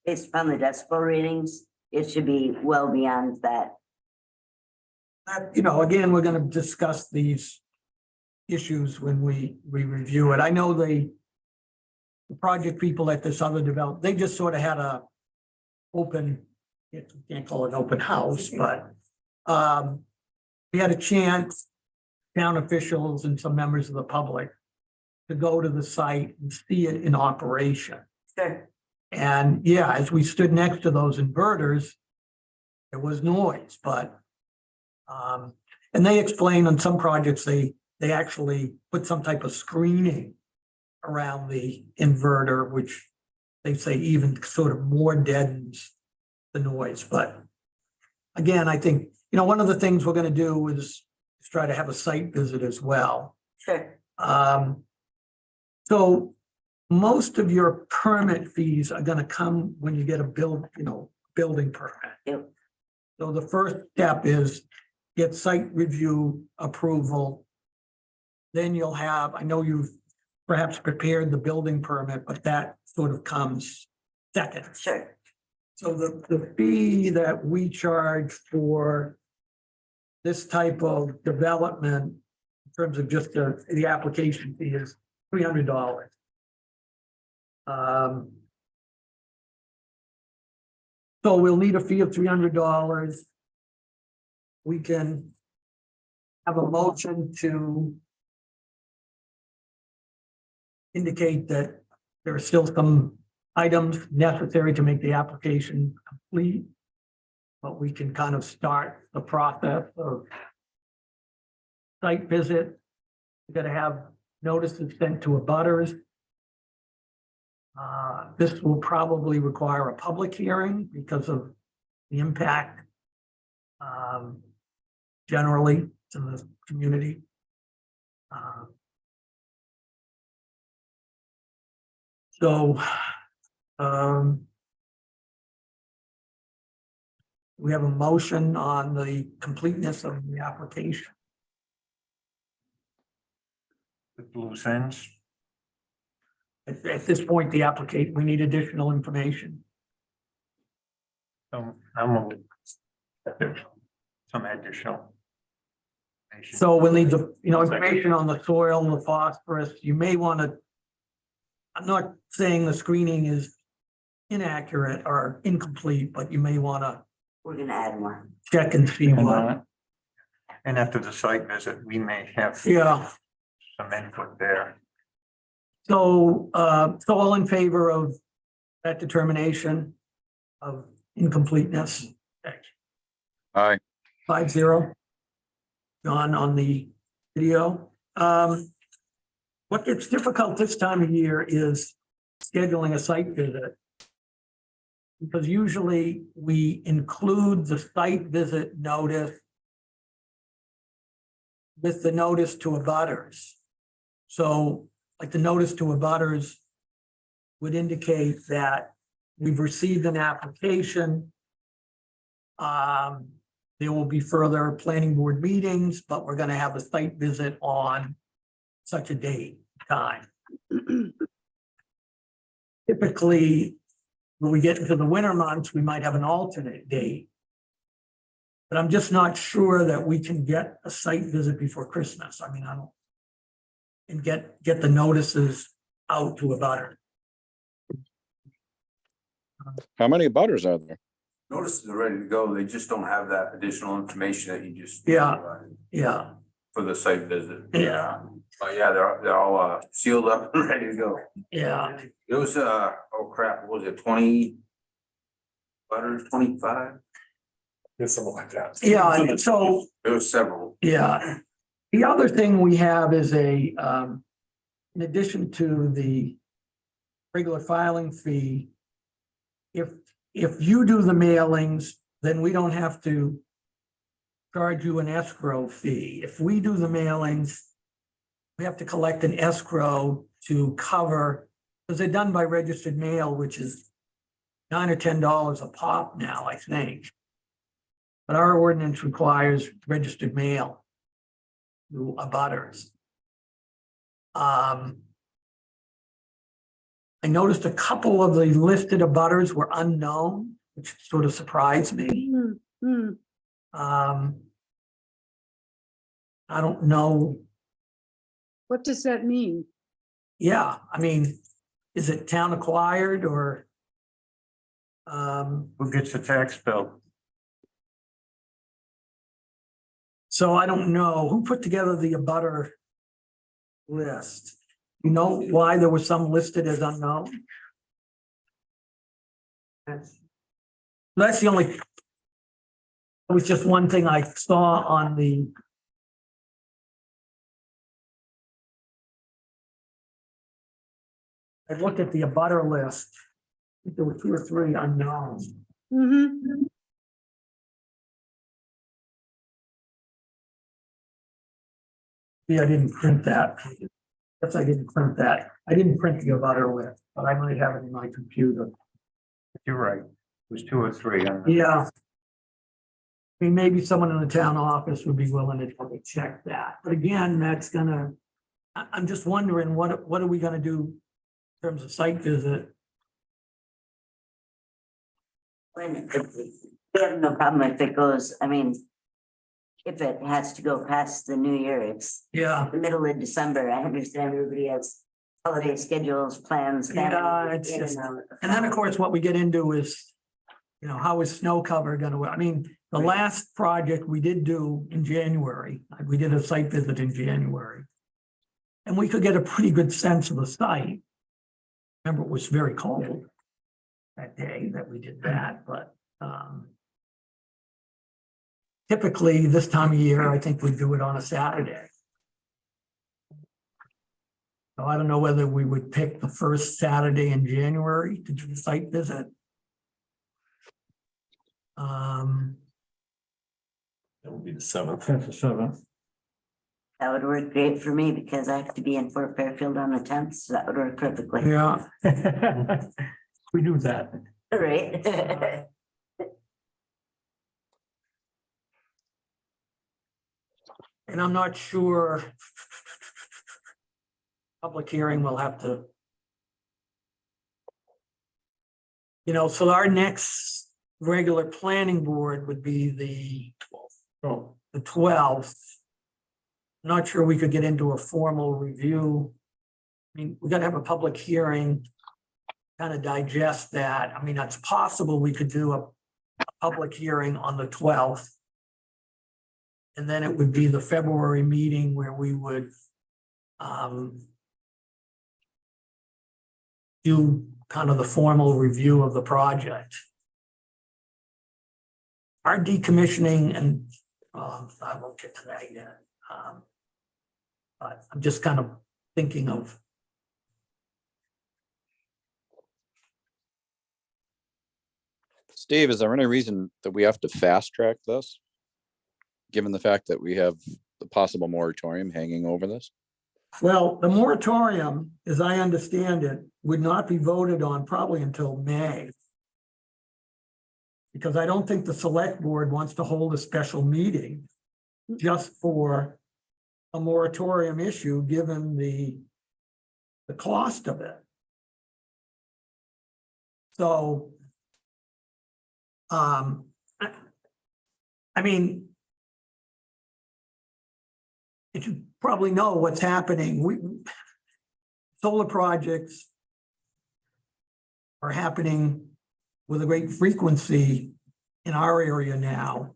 based upon the decibel readings, it should be well beyond that. you know, again, we're gonna discuss these issues when we review it. I know the project people at this other development, they just sort of had a open, you can't call it an open house, but we had a chance, town officials and some members of the public, to go to the site and see it in operation. Sure. And yeah, as we stood next to those inverters, there was noise, but and they explained on some projects, they actually put some type of screening around the inverter, which they say even sort of more deadens the noise. But again, I think, you know, one of the things we're gonna do is try to have a site visit as well. Sure. So most of your permit fees are gonna come when you get a building permit. Yep. So the first step is get site review approval. Then you'll have, I know you've perhaps prepared the building permit, but that sort of comes second. Sure. So the fee that we charge for this type of development in terms of just the application fee is $300. So we'll need a fee of $300. We can have a motion to indicate that there are still some items necessary to make the application complete. But we can kind of start the process of site visit. We're gonna have notices sent to abutters. This will probably require a public hearing because of the impact. Generally, to the community. So, we have a motion on the completeness of the application. With loose ends. At this point, the applicant, we need additional information. I'm some additional. information. So we'll need the, information on the soil, the phosphorus, you may want to. I'm not saying the screening is inaccurate or incomplete, but you may want to We're gonna add more. check and see what. And after the site visit, we may have Yeah, some input there. so, all in favor of that determination of incompleteness? Aye. 5-0. John on the video. What gets difficult this time of year is scheduling a site visit. Because usually we include the site visit notice with the notice to abutters. So like the notice to abutters would indicate that we've received an application. There will be further planning board meetings, but we're gonna have a site visit on such a date, time. Typically, when we get into the winter months, we might have an alternate date. But I'm just not sure that we can get a site visit before Christmas. I mean, I don't. And get the notices out to abutters. How many butters are there? Notices are ready to go. They just don't have that additional information that you just. Yeah. provided Yeah, For the site visit. yeah, But yeah, they're all sealed up and ready to go. yeah. It was, oh crap, what was it 20? Butters, 25? There's something like that. Yeah, and so, There was several. yeah. The other thing we have is in addition to the regular filing fee, if you do the mailings, then we don't have to charge you an escrow fee. If we do the mailings, we have to collect an escrow to cover, because they're done by registered mail, which is $9 or $10 a pop now, I think. But our ordinance requires registered mail to abutters. I noticed a couple of the listed abutters were unknown, which sort of surprised me. I don't know. What does that mean? Yeah, I mean, is it town acquired or? Who gets the tax bill? So I don't know who put together the abutter list. You know why there was some listed as unknown? That's the only. It was just one thing I saw on the. I looked at the abutter list. I think there were 2 or 3 unknowns. Mm-hmm. Yeah, I didn't print that. Guess I didn't print that. I didn't print the abutter list, but I might have it in my computer. You're right. It was 2 or 3. Yeah. I mean, maybe someone in the town office would be willing to double check that, but again, that's gonna, I'm just wondering, what are we gonna do in terms of site visit? When, we have no problem if it goes, I mean, if it has to go past the new year, it's Yeah, the middle of December. I understand everybody has holiday schedules, plans. Yeah, families, it's in just- out. and then, of course, what we get into is, how is snow cover gonna work? I mean, the last project we did do in January, we did a site visit in January. And we could get a pretty good sense of the site. Remember, it was very cold that day that we did that, but, typically this time of year, I think we do it on a Saturday. So I don't know whether we would pick the first Saturday in January to do the site visit. That would be the 7th. That's the 7th. That would work great for me because I have to be in Fort Fairfield on the tenth, so that would work perfectly. Yeah, We do that. Right? and I'm not sure. Public hearing will have to. So our next regular planning board would be the 12th. Not sure we could get into a formal review. I mean, we gotta have a public hearing, kind of digest that. I mean, it's possible we could do a public hearing on the 12th. And then it would be the February meeting where we would do kind of the formal review of the project. Our decommissioning and, I won't get to that yet. But I'm just kind of thinking of, Steve, is there any reason that we have to fast track this? Given the fact that we have the possible moratorium hanging over this? well, the moratorium, as I understand it, would not be voted on probably until May. Because I don't think the select board wants to hold a special meeting just for a moratorium issue, given the cost of it. So, I mean, as you probably know what's happening, solar projects are happening with a great frequency in our area now.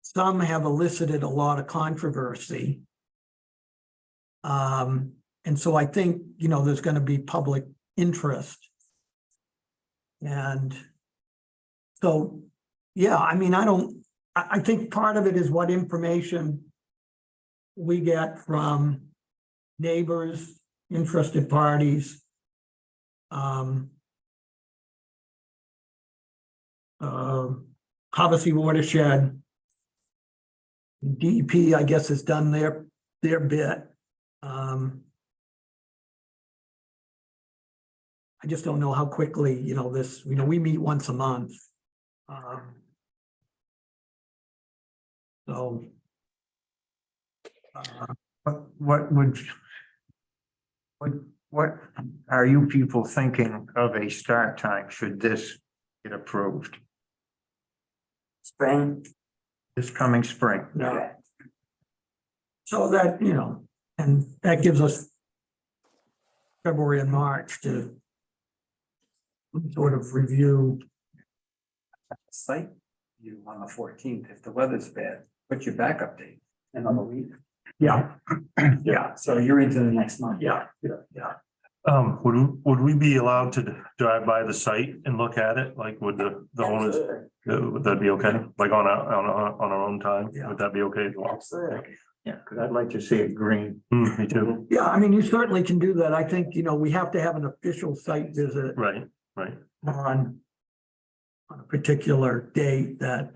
Some have elicited a lot of controversy. And so I think, there's going to be public interest. And so, yeah, I mean, I think part of it is what information we get from neighbors, interested parties. Havasu watershed. DEP, I guess, has done their bit. I just don't know how quickly, we meet once a month. So. What are you people thinking of a start time should this get approved Spring. this coming spring? Yeah. So that, and that gives us February and March to sort of review. Site you on the 14th, if the weather's bad, what's your backup date? Another week? Yeah. Yeah, So you're into the next month. yeah. Would we be allowed to drive by the site and look at it? Like, would the owners, would that be okay? Like on our own time? Yeah. Would that be okay as well? Absolutely. Yeah, because I'd like to see it green. Me too. Yeah, I mean, you certainly can do that. I think, we have to have an official site visit Right. on a particular date that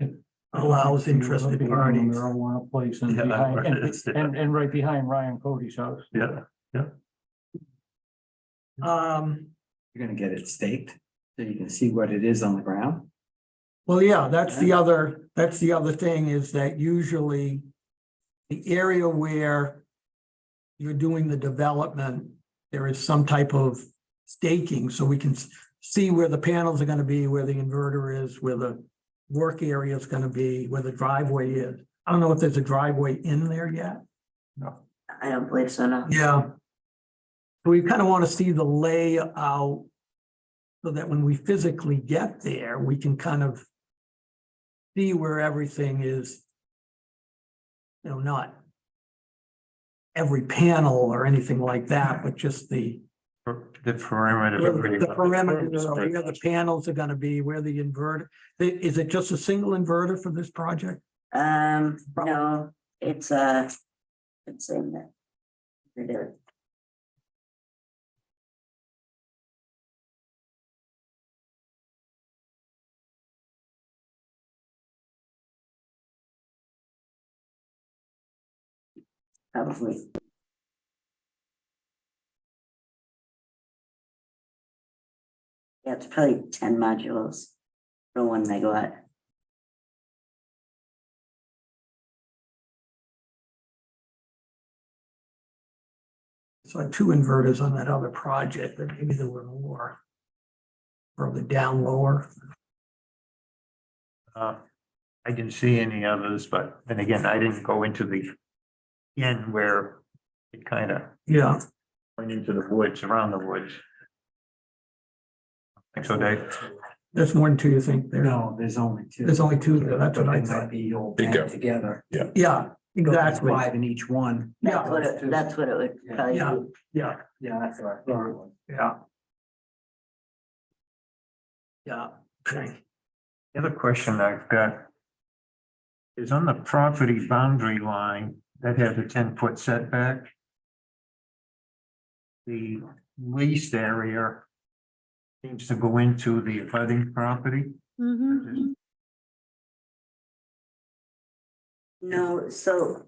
allows interested parties. Marijuana place and Yeah, behind, right, it's- and right behind Ryan Cody's house. Yeah. You're gonna get it staked, so you can see what it is on the ground. Well, yeah, that's the other thing is that usually the area where you're doing the development, there is some type of staking, so we can see where the panels are gonna be, where the inverter is, where the work area is gonna be, where the driveway is. I don't know if there's a driveway in there yet. I don't believe so, no. Yeah. We kind of want to see the layout so that when we physically get there, we can kind of see where everything is, not every panel or anything like that, but just the perimeter. perimeter, where the panels are going to be, where the inverter. Is it just a single inverter for this project? No, it's in that. It is. probably. Yeah, it's probably 10 modules for 1 megawatt. So 2 inverters on that other project, but maybe there were more. Probably down lower. I didn't see any others, but then again, I didn't go into the end where it kind of Yeah, went into the woods, around the woods. Think so, Dave? there's more than 2, you think there? No, there's only two. There's only 2 there, that's what I They might thought. be all Big banked gap. together. Yeah, exactly. 5 in each one. That's Yeah, what it would probably yeah, be. yeah, Yeah, that's what I thought it was. yeah. Yeah, okay. The other question I've got is on the property boundary line that has a 10-foot setback. The leased area seems to go into the abutting property. Mhm. No, so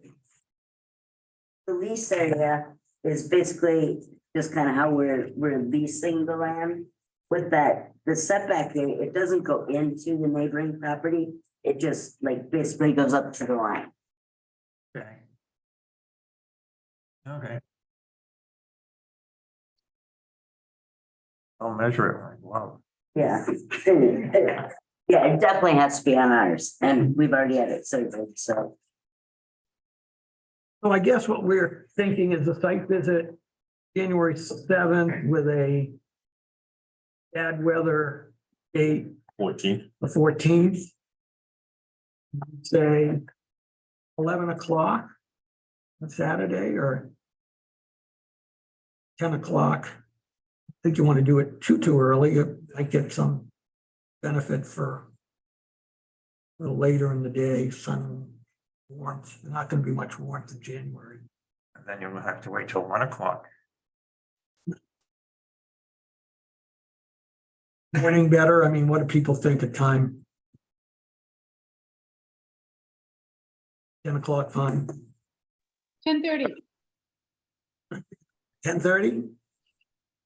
the lease area is basically just kind of how we're leasing the land. With that, the setback area, it doesn't go into the neighboring property. It just like basically goes up to the line. Okay. Okay. I'll measure it, like, wow. Yeah. Yeah, it definitely has to be on ours and we've already had it surveyed, so. So I guess what we're thinking is a site visit January 7th with a bad weather date, 14. the 14th. Say 11 o'clock on Saturday or 10 o'clock. I think you want to do it too early. I get some benefit for a little later in the day, sun warmth, not going to be much warmth in January. And then you'll have to wait till 1 o'clock. Morning better. I mean, what do people think of time? 10 o'clock fine. 10:30, 10:30?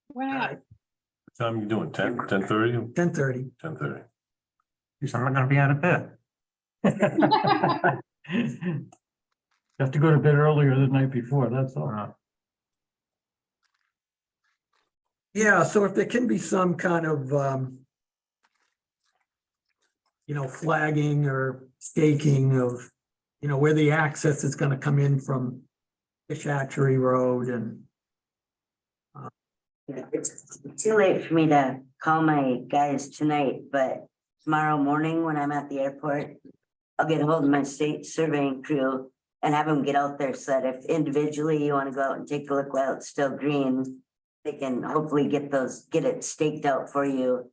why not? What time you doing? 10, 10:30, 10:30. 10:30? Because I'm not gonna be out of bed. Have to go to bed earlier the night before, that's all. Yeah, so if there can be some kind of, flagging or staking of, where the access is gonna come in from Fish Hatchery Road and, It's too late for me to call my guys tonight, but tomorrow morning when I'm at the airport, I'll get a hold of my state surveying crew and have them get out there so that if individually you want to go out and take a look while it's still green, they can hopefully get it staked out for you.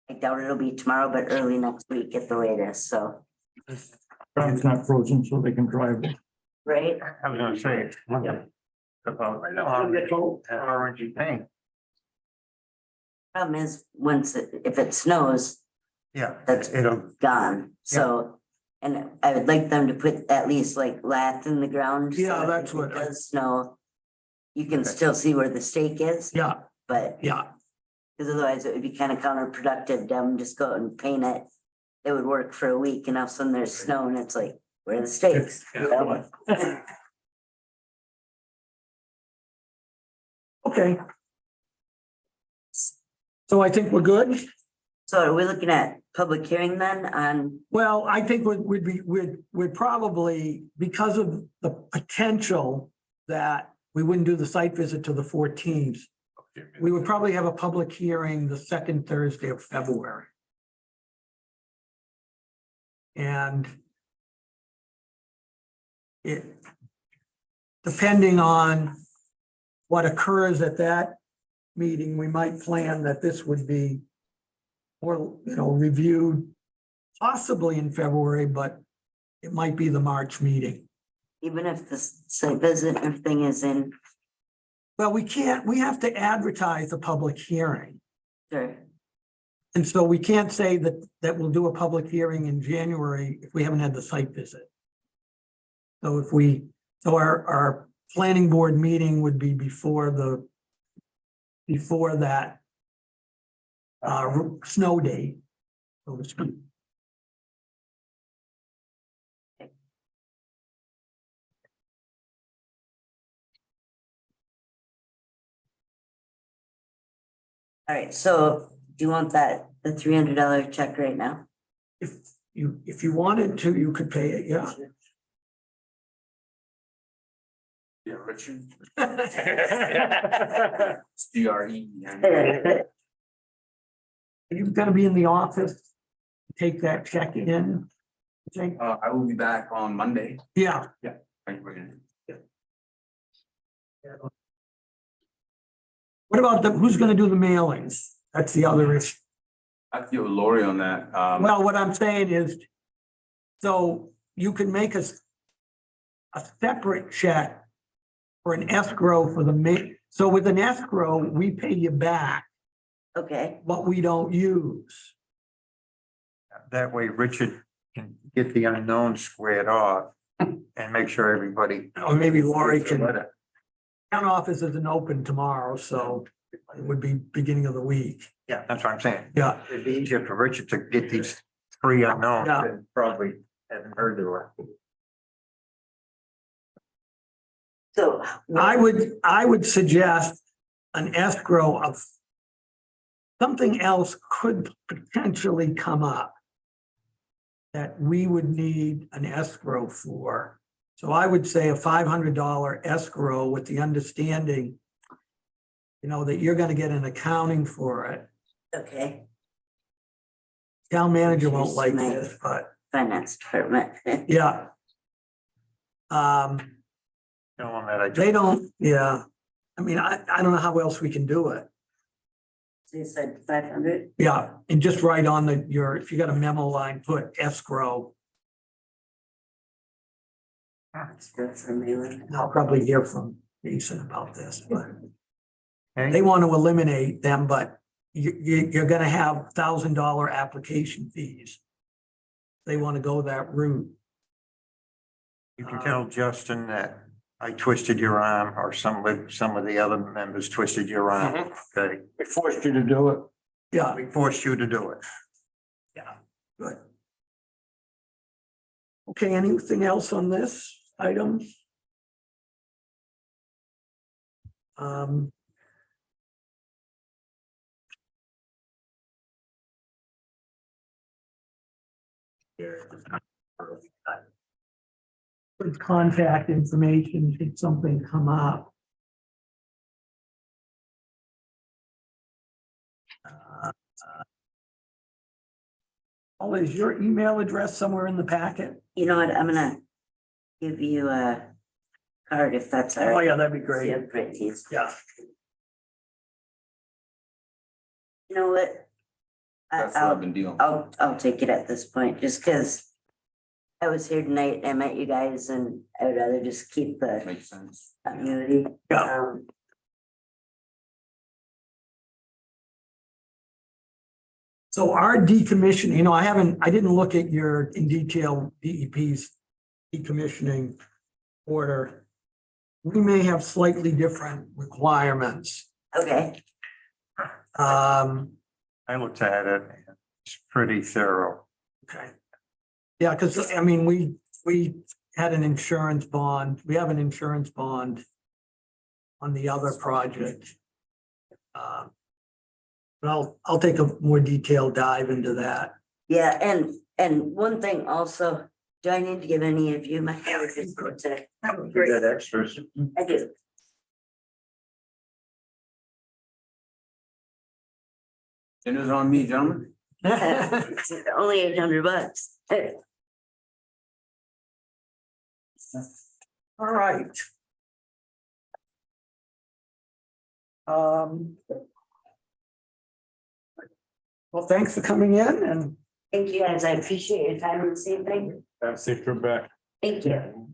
I doubt it'll be tomorrow, but early next week at the latest, so, It's not frozen, so they can drive it. right? I was gonna say, about orangey paint. Problem is, if it snows, Yeah, That's- it'll, gone, so. And I would like them to put at least like lath in the ground. so Yeah, that that's if what it I- does snow. You can Okay. still see where the stake is, yeah, but, yeah. because otherwise it would be kind of counterproductive to have them just go out and paint it. It would work for a week and all of a sudden there's snow and it's like, where are the stakes? You know? Okay. So I think we're good. So are we looking at public hearing then on, Well, I think we'd probably, because of the potential that we wouldn't do the site visit to the 14th, we would probably have a public hearing the second Thursday of February. And it, depending on what occurs at that meeting, we might plan that this would be or, reviewed possibly in February, but it might be the March meeting. even if the site visit and everything is in, Well, we have to advertise a public hearing. sure, And so we can't say that we'll do a public hearing in January if we haven't had the site visit. So if we So our planning board meeting would be before that snow date. So to speak. All right, so do you want the $300 check right now? If you wanted to, you could pay it, yeah. Yeah, Richard. It's DRE. Are you gonna be in the office? Take that check in? I think, I will be back on Monday. yeah. Thank you for your- What about who's gonna do the mailings? That's the other issue. I have to get with Lori on that. Well, what I'm saying is, so you can make a separate check for an escrow for so with an escrow, we pay you back Okay, what we don't use. That way Richard can get the unknown squared off and make sure everybody. Or maybe Lori can, town office isn't open tomorrow, so it would be beginning of the week. Yeah, that's what I'm saying. Yeah, It'd be easier for Richard to get these three unknowns Yeah. that probably haven't heard of her. so. I would suggest an escrow of something else could potentially come up that we would need an escrow for. So I would say a $500 escrow with the understanding, that you're gonna get an accounting for it. Okay, Town manager won't like this, but finance department. yeah. Tell them that They don't, yeah. I mean, I don't know how else we can do it. So you said 500? Yeah, and just write on if you got a memo line, put escrow. That's good for mailing. I'll probably hear from Jason about this, but Okay. they want to eliminate them, but you're gonna have $1,000 application fees. They want to go that route. You can tell Justin that I twisted your arm or some of the other members twisted your arm. Okay, We forced you to do it. Yeah, we forced you to do it. good. Okay, anything else on this item? With contact information, should something come up. Oh, is your email address somewhere in the packet? You know what, I'm gonna give you a card if that's all Oh, right. yeah, that'd be great. Yeah, great, please. Yeah. You know what? That's what I've been dealing. I'll take it at this point, just because I was here tonight, I met you guys, and I would rather just keep the Makes sense. continuity. Yeah. So our decommissioning, I didn't look at your in detail DEP's decommissioning order. We may have slightly different requirements. Okay, I looked at it. It's pretty thorough. Okay. Yeah, because we had an insurance bond, we have an insurance bond on the other project. But I'll take a more detailed dive into that. yeah, and one thing also, do I need to give any of you my card? Just to- That was You great. got extras. I do. Dinner's on me, gentlemen. It's only $800. All right. Well, thanks for coming in and Thank you, guys. I appreciate your time this evening. Have a safe trip back. Thank you.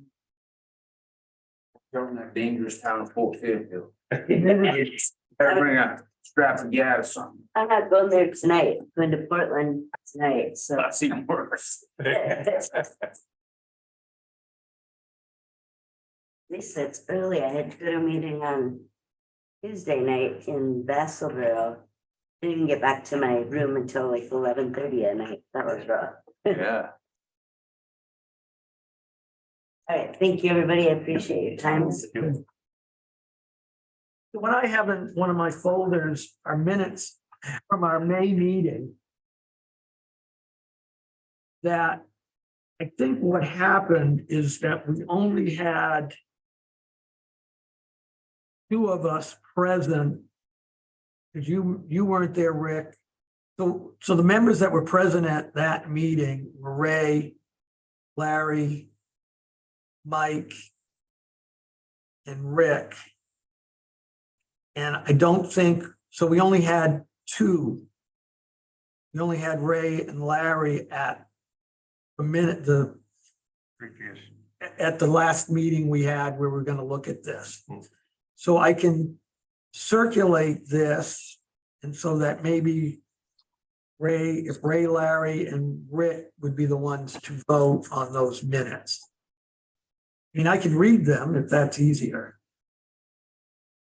You're in that dangerous town of Fort Fairfield. Better bring a strap of gas or something. I'm not going there tonight. I'm going to Portland tonight, so. That's even worse. Lisa, it's early. I had to go to a meeting on Tuesday night in Vassalville. Didn't even get back to my room until like 11:30 at night. That was rough. Yeah. All right, thank you, everybody. I appreciate your time. What I have in one of my folders are minutes from our May meeting. That I think what happened is that we only had two of us present. Because you weren't there, Rick. So the members that were present at that meeting were Ray, Larry, Mike, and Rick. And I don't think, so we only had two. We only had Ray and Larry at the Previous. at the last meeting we had where we're gonna look at this. So I can circulate this, and so that maybe if Ray, Larry, and Rick would be the ones to vote on those minutes. I mean, I can read them if that's easier.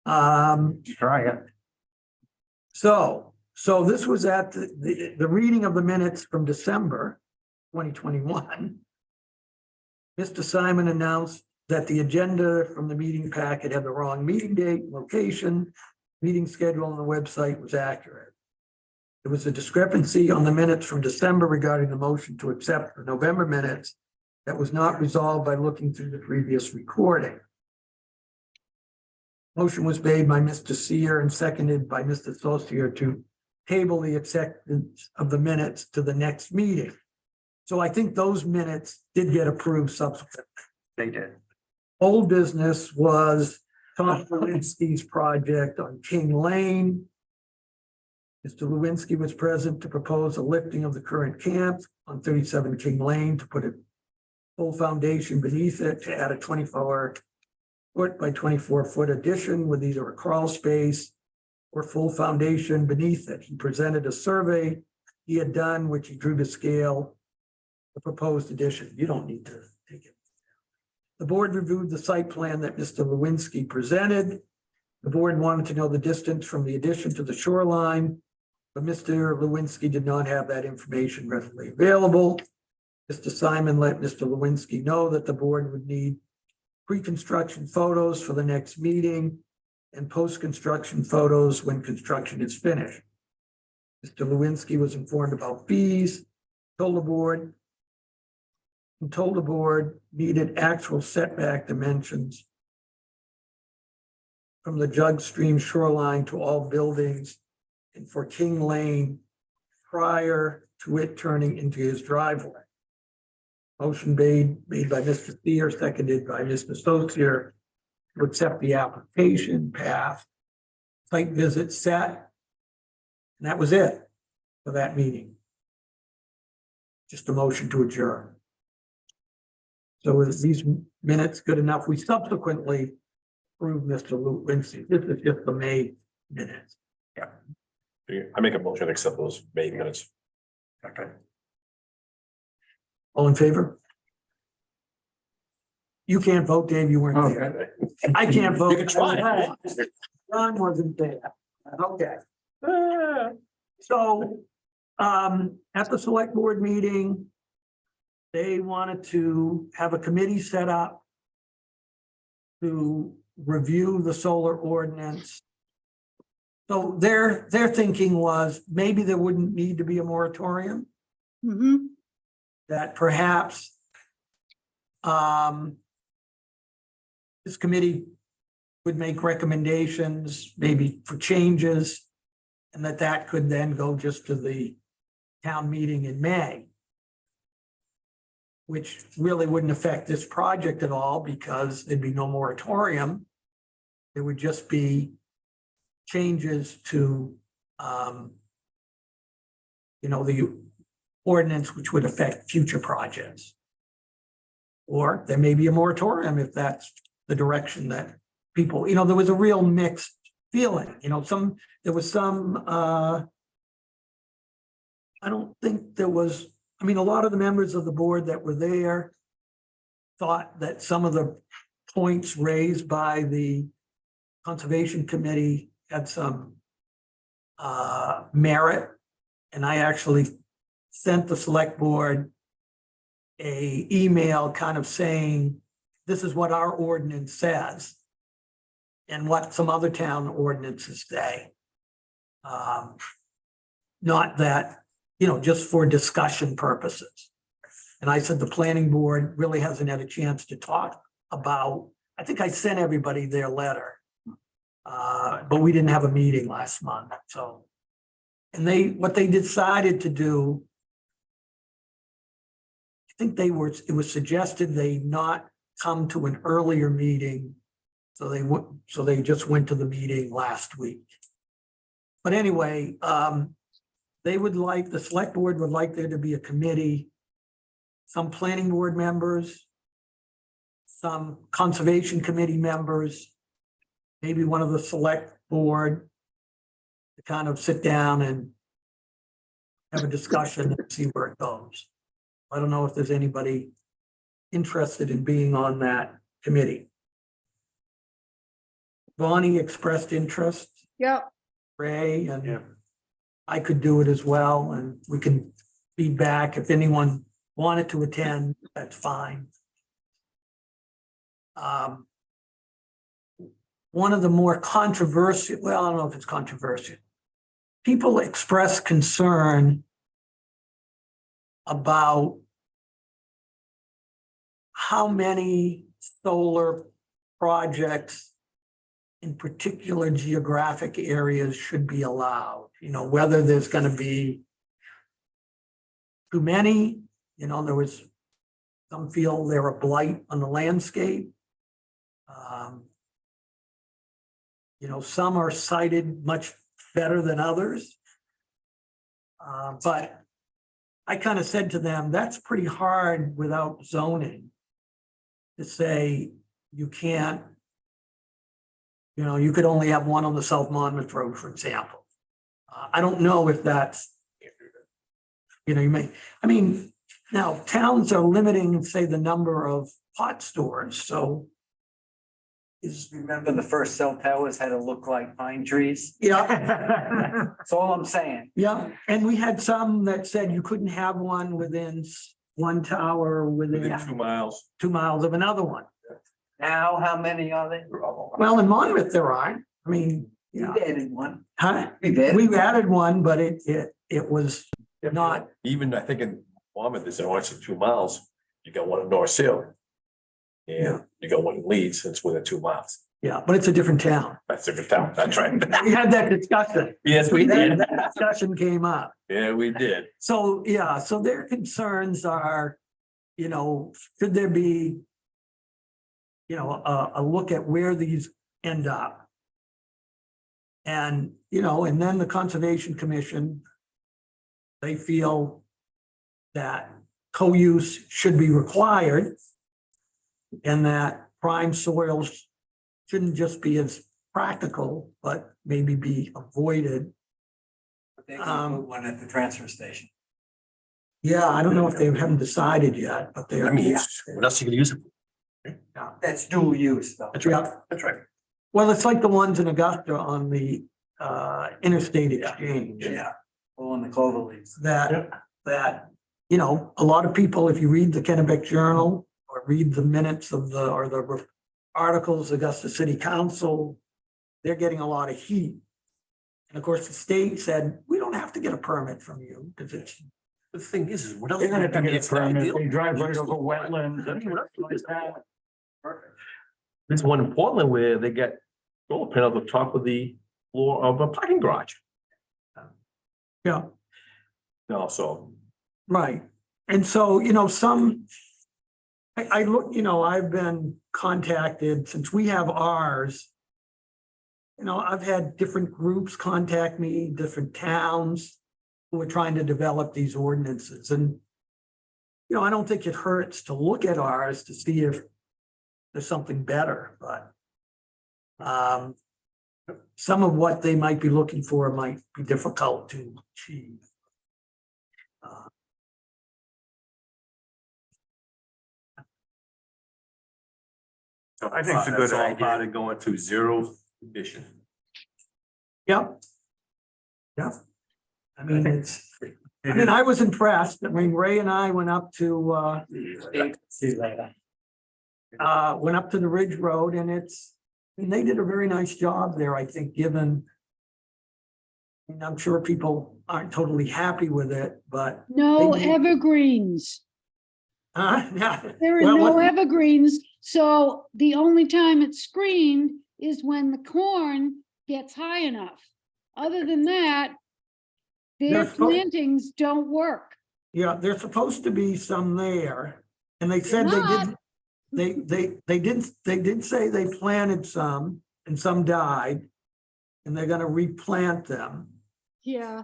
Try it. So this was at the reading of the minutes from December 2021. Mr. Simon announced that the agenda from the meeting packet had the wrong meeting date, location, meeting schedule on the website was accurate. There was a discrepancy on the minutes from December regarding the motion to accept the November minutes that was not resolved by looking through the previous recording. Motion was made by Mr. Seer and seconded by Mr. Saucier to table the acceptance of the minutes to the next meeting. So I think those minutes did get approved subsequently. They did. Old business was Tom Lewinsky's project on King Lane. Mr. Lewinsky was present to propose a lifting of the current camp on 37 King Lane to put a full foundation beneath it to add a 24-foot by 24-foot addition with either a crawl space or full foundation beneath it. He presented a survey he had done, which he drew to scale the proposed addition. You don't need to take it. The board reviewed the site plan that Mr. Lewinsky presented. The board wanted to know the distance from the addition to the shoreline, but Mr. Lewinsky did not have that information readily available. Mr. Simon let Mr. Lewinsky know that the board would need pre-construction photos for the next meeting and post-construction photos when construction is finished. Mr. Lewinsky was informed about fees, told the board needed actual setback dimensions from the Jug Stream shoreline to all buildings and for King Lane prior to it turning into his driveway. Motion made by Mr. Thier, seconded by Mr. Saucier to accept the application, path, site visit set. And that was it for that meeting. Just a motion to adjourn. So is these minutes good enough? We subsequently approved Mr. Lewinsky. This is just the May minutes. I make a motion to accept those May minutes. Okay. All in favor? You can't vote, Dave, you weren't there. I can't vote. You can try. Ron wasn't there. Okay. So, at the select board meeting, they wanted to have a committee set up to review the solar ordinance. So their thinking was maybe there wouldn't need to be a moratorium, Mm-hmm. that perhaps this committee would make recommendations, maybe for changes, and that could then go just to the town meeting in May, which really wouldn't affect this project at all because there'd be no moratorium. There would just be changes to, the ordinance, which would affect future projects. Or there may be a moratorium if that's the direction that people, there was a real mixed feeling, there was some, I don't think there was, a lot of the members of the board that were there thought that some of the points raised by the Conservation Committee had some merit. And I actually sent the select board a email kind of saying, this is what our ordinance says and what some other town ordinances say. Not that, you know, just for discussion purposes. And I said, the planning board really hasn't had a chance to talk about, I think I sent everybody their letter. But we didn't have a meeting last month, so. And what they decided to do, I think it was suggested they not come to an earlier meeting. So they just went to the meeting last week. But anyway, the select board would like there to be a committee, some planning board members, some conservation committee members, maybe one of the select board to kind of sit down and have a discussion and see where it goes. I don't know if there's anybody interested in being on that committee. Bonnie expressed interest, Yep, Ray, and I could do it as well, and we can feedback if anyone wanted to attend, that's fine. One of the more controversial, well, I don't know if it's controversial. People express concern about how many solar projects in particular geographic areas should be allowed, you know, whether there's going to be too many, you know, some feel they're a blight on the landscape. You know, some are cited much better than others. But I kind of said to them, that's pretty hard without zoning to say you can't, you know, you could only have one on the South Monmouth Road, for example. I don't know if that's, you know, you may, I mean, now towns are limiting, say, the number of pot stores, so. Remember the first cell towers had to look like pine trees? Yeah. That's all I'm saying. Yeah, and we had some that said you couldn't have one within one tower Within within 2 miles. 2 miles of another one. Now, how many are there? Well, in Monmouth, there aren't. I mean, We've yeah, added one. huh? We've added. We've added one, but it was not, Even I think in Monmouth, there's only 2 miles, you got one in North Seal. Yeah. And you got one in Leeds, it's within 2 miles. yeah, but it's a different town. That's a different town, that's right. We had that discussion. Yes, we did. That discussion came up. Yeah, we did. So, yeah, so their concerns are, you know, should there be, you know, a look at where these end up? And, you know, and then the Conservation Commission, they feel that co-use should be required and that prime soils shouldn't just be as practical, but maybe be avoided. They can put one at the transfer station. Yeah, I don't know if they haven't decided yet, but they're. I mean, what else you gonna use it for? That's dual use though. That's right, Yeah. that's right. Well, it's like the ones in Augusta on the interstate exchange. Yeah, all in the clover leaves. That, you know, a lot of people, if you read the Kennebec Journal or read the minutes of the articles, Augusta City Council, they're getting a lot of heat. And of course, the state said, we don't have to get a permit from you because it's. The thing is what else? They're gonna have to I mean, get a it's not permit, ideal. they drive right over wetlands. I mean, what else is that? There's one in Portland where they get solar panels on top of the floor of a parking garage. Yeah. No, so. Right. And so, you know, I look, you know, I've been contacted since we have ours. You know, I've had different groups contact me, different towns who are trying to develop these ordinances. And, you know, I don't think it hurts to look at ours to see if there's something better, but some of what they might be looking for might be difficult to achieve. So I think it's a good that's all idea. part of going to zero emission. Yep. Yep. I mean, I was impressed. I mean, Ray and I went up to, See you later. went up to the Ridge Road and they did a very nice job there, I think, given. And I'm sure people aren't totally happy with it, but, No They need- evergreens. yeah. There are Well, no what- evergreens, so the only time it's screened is when the corn gets high enough. Other than that, their They're supposed- plantings don't work. Yeah, there's supposed to be some there, and they said They're they not. didn't, they did say they planted some and some died. And they're gonna replant them. Yeah,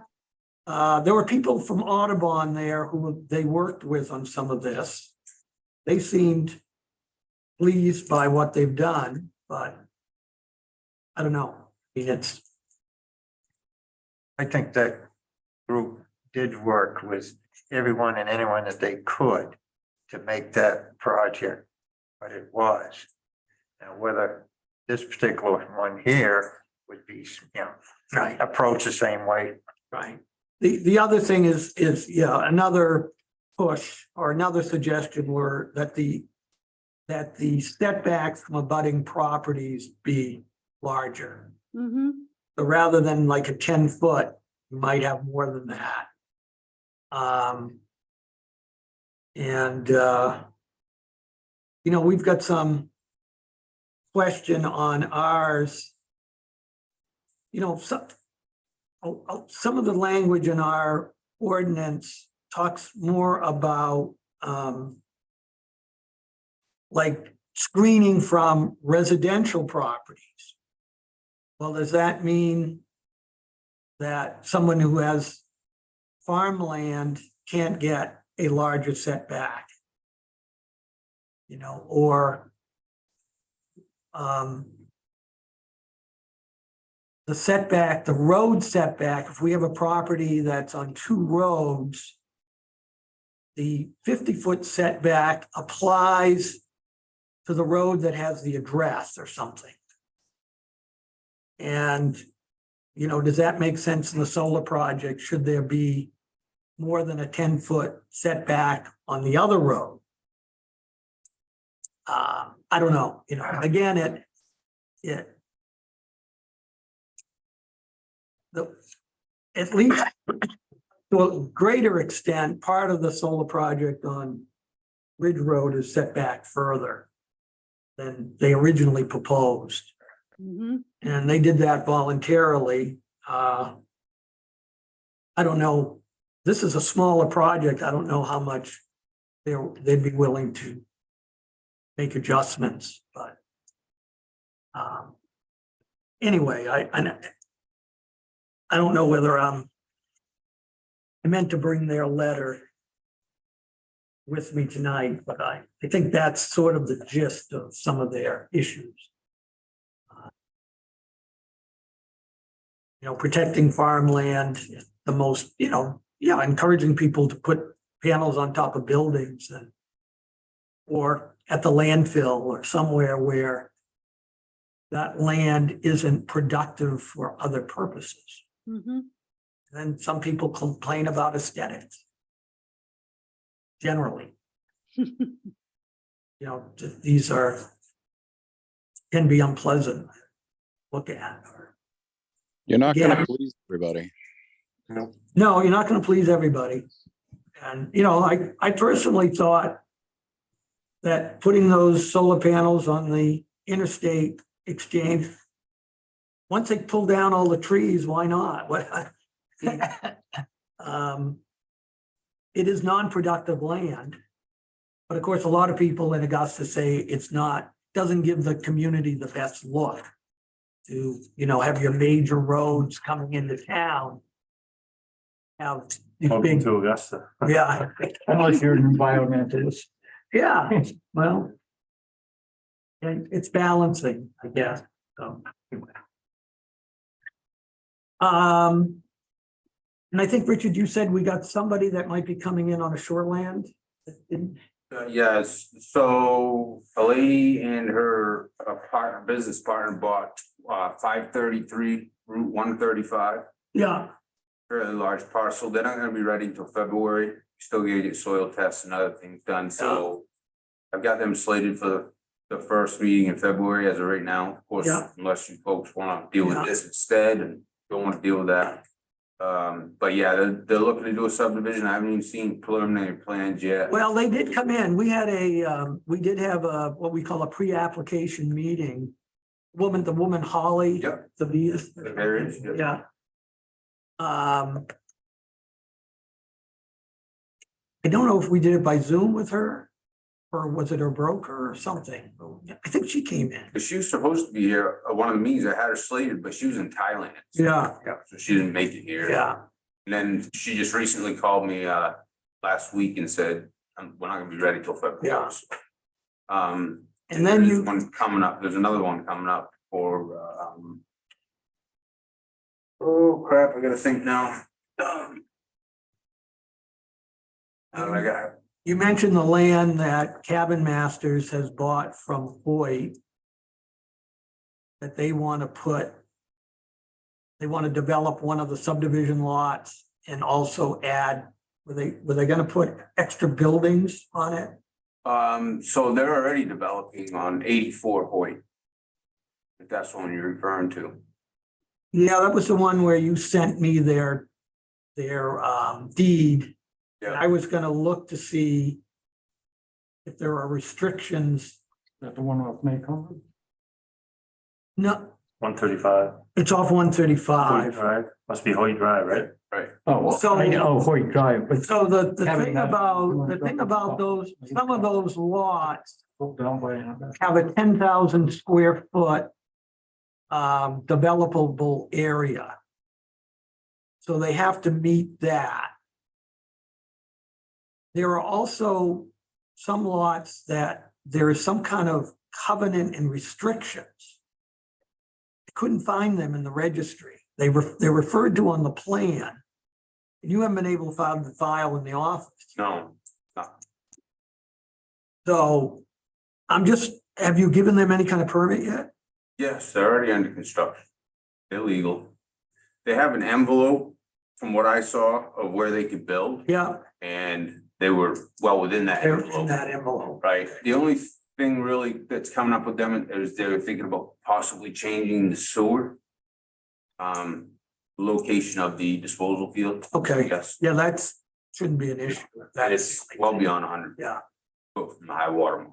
There were people from Audubon there who they worked with on some of this. They seemed pleased by what they've done, but I don't know. I mean, I think that group did work with everyone and anyone that they could to make that project what it was. Now, whether this particular one here would be, right, approached the same way. right. The other thing is, yeah, another push or another suggestion were that the setbacks from abutting properties be larger. mm-hmm, So rather than like a 10-foot, you might have more than that. We've got some question on ours. Some of the language in our ordinance talks more about like screening from residential properties. Well, does that mean that someone who has farmland can't get a larger setback? Or the setback, the road setback, if we have a property that's on two roads, the 50-foot setback applies to the road that has the address or something. And, does that make sense in the solar project? Should there be more than a 10-foot setback on the other road? I don't know, again, at least to a greater extent, part of the solar project on Ridge Road is set back further than they originally proposed. mm-hmm. And they did that voluntarily. I don't know, this is a smaller project. I don't know how much they'd be willing to make adjustments, but anyway, I don't know whether I meant to bring their letter with me tonight, but I think that's sort of the gist of some of their issues. Protecting farmland, the most, encouraging people to put panels on top of buildings or at the landfill or somewhere where that land isn't productive for other purposes. Mm-hmm. And some people complain about aesthetics. Generally. These can be unpleasant to look at. You're not Yeah. gonna please everybody. No, you're not gonna please everybody. And, I personally thought that putting those solar panels on the interstate exchange, once they pull down all the trees, why not? It is non-productive land. But of course, a lot of people in Augusta say doesn't give the community the best look to, have your major roads coming into town. Have these Welcome big, to Augusta. yeah, Unless you're an environmentalist. yeah, well. And it's balancing, I guess, so. Anyway. And I think, Richard, you said we got somebody that might be coming in on a shoreland. Yes, so a lady and her business partner bought 533 Route 135. Yeah, Fairly large parcel. They're not gonna be ready until February. Still gonna get soil tests and other things done, so. I've got them slated for the first meeting in February as of right now, of course, Yeah. unless you folks wanna deal Yeah. with this instead and don't wanna deal with that. But yeah, they're looking to do a subdivision. I haven't even seen preliminary plans yet. well, they did come in. We had we did have what we call a pre-application meeting. The woman Holly. Yep. The Vias. There is, yep. Yeah. I don't know if we did it by Zoom with her, or was it her broker or something? I think she came in. But she was supposed to be here, one of the meetings I had her slated, but she was in Thailand. Yeah, So she didn't make it here. yeah, And then she just recently called me last week and said, we're not gonna be ready till February. Yeah. Um, and then there's you, one coming up, there's another one coming up for oh crap, I gotta think now. I got, you mentioned the land that Cabin Masters has bought from Hoyt. That they want to develop one of the subdivision lots and also add, were they gonna put extra buildings on it? so they're already developing on 84 Hoyt. If that's the one you're referring to. Yeah, that was the one where you sent me their deed. And I was gonna look to see if there are restrictions. Is that the one off Maycomb? No, 135. it's off 135. Hoyt Drive, must be Hoyt Drive, right? Oh, So- I know Hoyt Drive, but So the Having thing that- about those, some of those lots go down by. have a 10,000 square foot developable area. So they have to meet that. There are also some lots that there is some kind of covenant and restrictions. I couldn't find them in the registry. They're referred to on the plan. And you haven't been able to find the file in the office. No, So have you given them any kind of permit yet? yes, they're already under construction. Illegal. They have an envelope from what I saw of where they could build Yeah, and they were well within that they're in envelope, that envelope. right? The only thing really that's coming up with them is they were thinking about possibly changing the sewer. Location of the disposal field. Okay, Yes, yeah, shouldn't be an issue. that is well beyond 100 Yeah. foot from the high water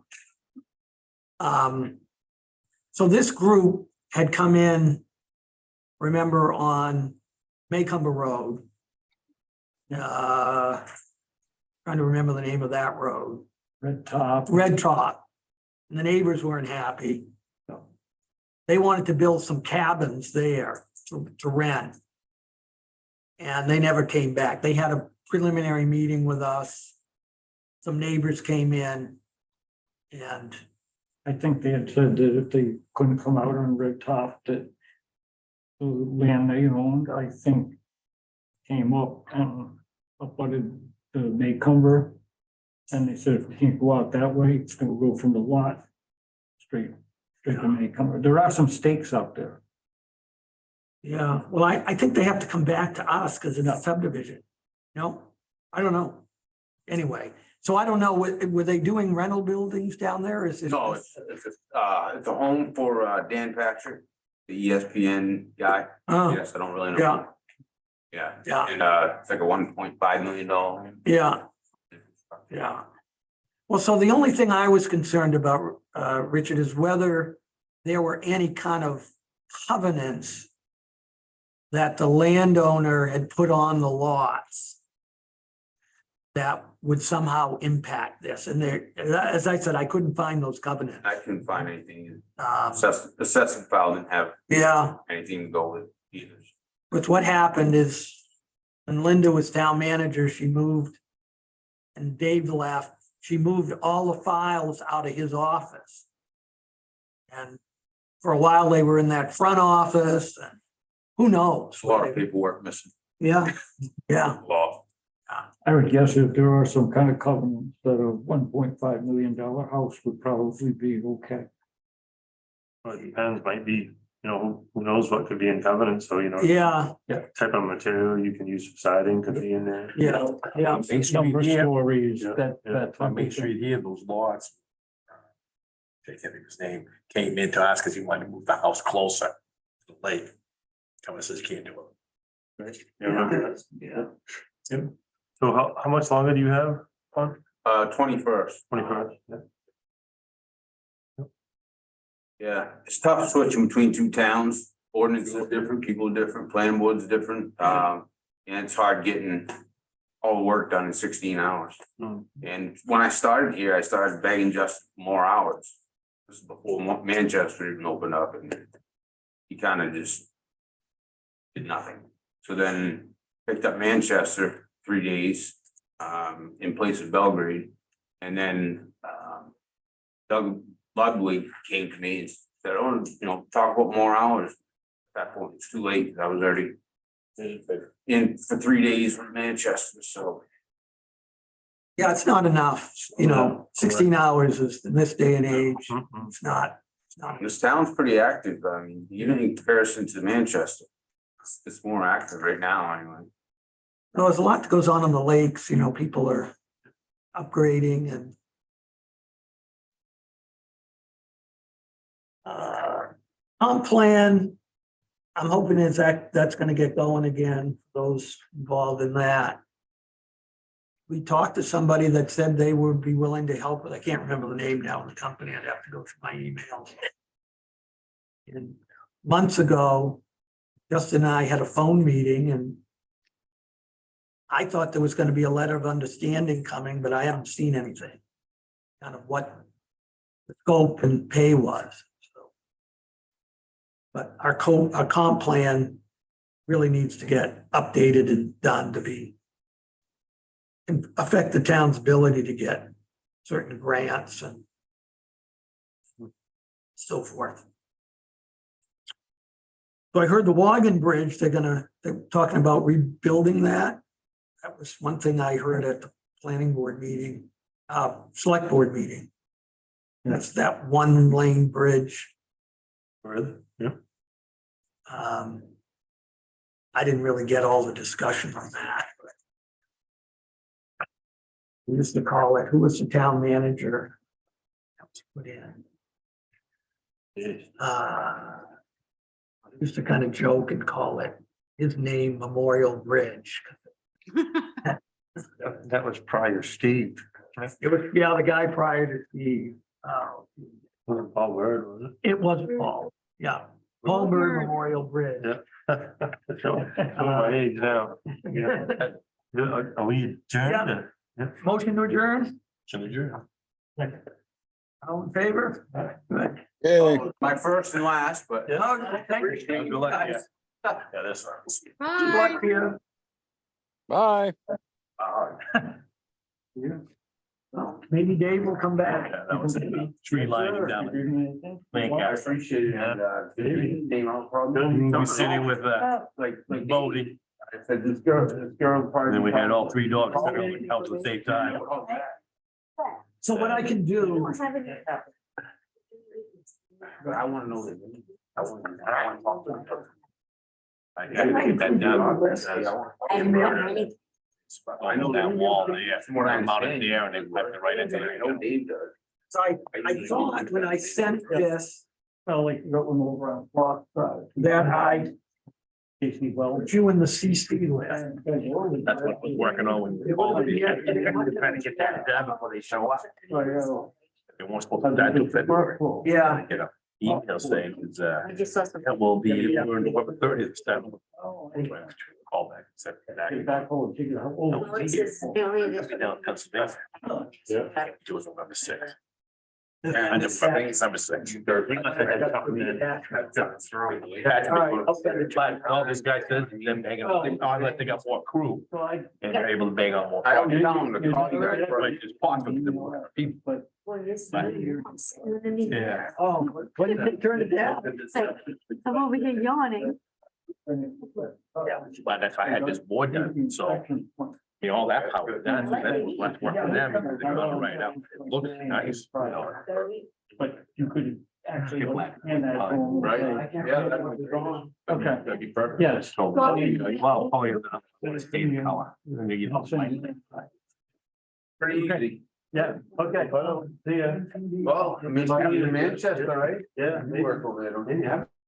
mark. So this group had come in, remember, on Maycomber Road. Trying to remember the name of that road, Red Top. Red Top. And the neighbors weren't happy. They wanted to build some cabins there to rent. And they never came back. They had a preliminary meeting with us. Some neighbors came in and I think they had said that if they couldn't come out on Red Top, that the land they owned, I think, came up and abutted the Maycomber. And they said, if we can't go out that way, it's gonna go from the lot straight to Maycomber. There are some stakes out there. yeah, well, I think they have to come back to us because it's a subdivision. No, I don't know. Anyway, so I don't know, were they doing rental buildings down there? Is it? No, it's a home for Dan Patrick, the ESPN guy. Oh, Yes, I don't really know. yeah, Yeah, yeah, and it's like a $1.5 million home. yeah, yeah. Well, so the only thing I was concerned about, Richard, is whether there were any kind of covenants that the landowner had put on the lots that would somehow impact this. And there, as I said, I couldn't find those covenants. I couldn't find anything. Um, Assessing file didn't have Yeah, anything to go with either. but what happened is when Linda was town manager, she moved and Dave left. She moved all the files out of his office. And for a while, they were in that front office and who knows? A lot of paperwork missing. Yeah, yeah. Law. I would guess if there are some kind of covenants that a $1.5 million house would probably be okay. Well, it depends, might be, you know, who knows what could be in covenant, so, you know. Yeah, Type of material you can use for siding could be in there. yeah, yeah. Main Street Number here, stories, Yeah, that, yeah. that. on Main Street here, those lots. I can't think of his name, came in to us because he wanted to move the house closer to the lake. Come and says you can't do it. Right? Yeah, remember that? Yeah. So how much longer do you have on? 21st. 21st? Yeah. Yeah, it's tough switching between two towns. Ordinances are different, people are different, plan board's different. And it's hard getting all the work done in 16 hours. Hmm. And when I started here, I started begging just more hours. This is before Manchester even opened up, and he kind of just did nothing. So then picked up Manchester 3 days in place of Belgrade. And then Doug Ludwig came to me and said, oh, you know, talk about more hours. At that point, it's too late. I was already in for 3 days from Manchester, so. Yeah, it's not enough, you know, 16 hours is in this day and age, Mhm. it's not. This town's pretty active. I mean, even in comparison to Manchester, it's more active right now anyway. No, there's a lot that goes on the lakes, you know, people are upgrading and. On plan, I'm hoping is that's gonna get going again, those involved in that. We talked to somebody that said they would be willing to help, but I can't remember the name now of the company, I'd have to go through my emails. And months ago, Justin and I had a phone meeting and I thought there was gonna be a letter of understanding coming, but I haven't seen anything. Kind of what the scope and pay was, so. But our comp plan really needs to get updated and done to be and affect the town's ability to get certain grants and so forth. So I heard the Wagon Bridge, they're talking about rebuilding that. That was one thing I heard at the planning board meeting, select board meeting. That's that one lane bridge. Really? Yeah. I didn't really get all the discussion on that. We used to call it, who was the town manager? That was put in. Used to kind of joke and call it his name Memorial Bridge. That was prior Steve. It was, yeah, the guy prior to Steve. Wasn't Paul Bird, was It wasn't Paul, yeah. Paul Bird Memorial Bridge. Yeah. it? Show my age now. Are we adjourned? Yeah. Motion to adjourn, Should we adjourn? all in favor? Good. Yay. My first and last, but. Yeah, thank you. Good luck, yeah. Yeah, that's right. Good Bye. luck to you. Bye. Well, maybe Dave will come back. Yeah, that was a tree lining down. I appreciate it. And, We sitting with, like Bodie, I said, this girl. and then we had all three dogs that helped at the same time. So what I can do, But I wanna know that. I wanna talk to them. I gotta get that down. I don't know how many I know that wall there, from where I'm out in there and they left it right into I know there. Dave does. so I thought when I sent this, Well, like, you got one over on Fox Drive. that I Casey Wells. put you in the CC list. That's what was working on when. Trying to get that done before they show up. They weren't supposed to die till February. Yeah. Get a email saying it's, I just saw some. it will be November 30th. Oh. Call back. Said that. Back home, take it home. Oh, it's just- they only just- Down in Pennsylvania. Yeah. It was November 6th. And And the things I'm saying. All this guy said, them hanging up, they got more crew So I, and they're able to bang on more. I don't get down to call you guys. Right, it's possible to more people. But Well, yes, But- I'm sitting underneath Yeah. there. oh, when did they turn it down? I'm over here yawning. But that's why I had this board done, so You know, all that power, that's less work for them, because they're gonna write out, it looks nice, you know. But you could actually Get black. hand that home. Right, yeah, that would be drawn. Okay. That'd be perfect. Yes. So, well, oh, yeah, it's same color. And you I'll know, send you. Pretty easy. Yeah, okay, well, see ya. Well, I mean, you're in Manchester, right? Yeah. You work over there, don't you?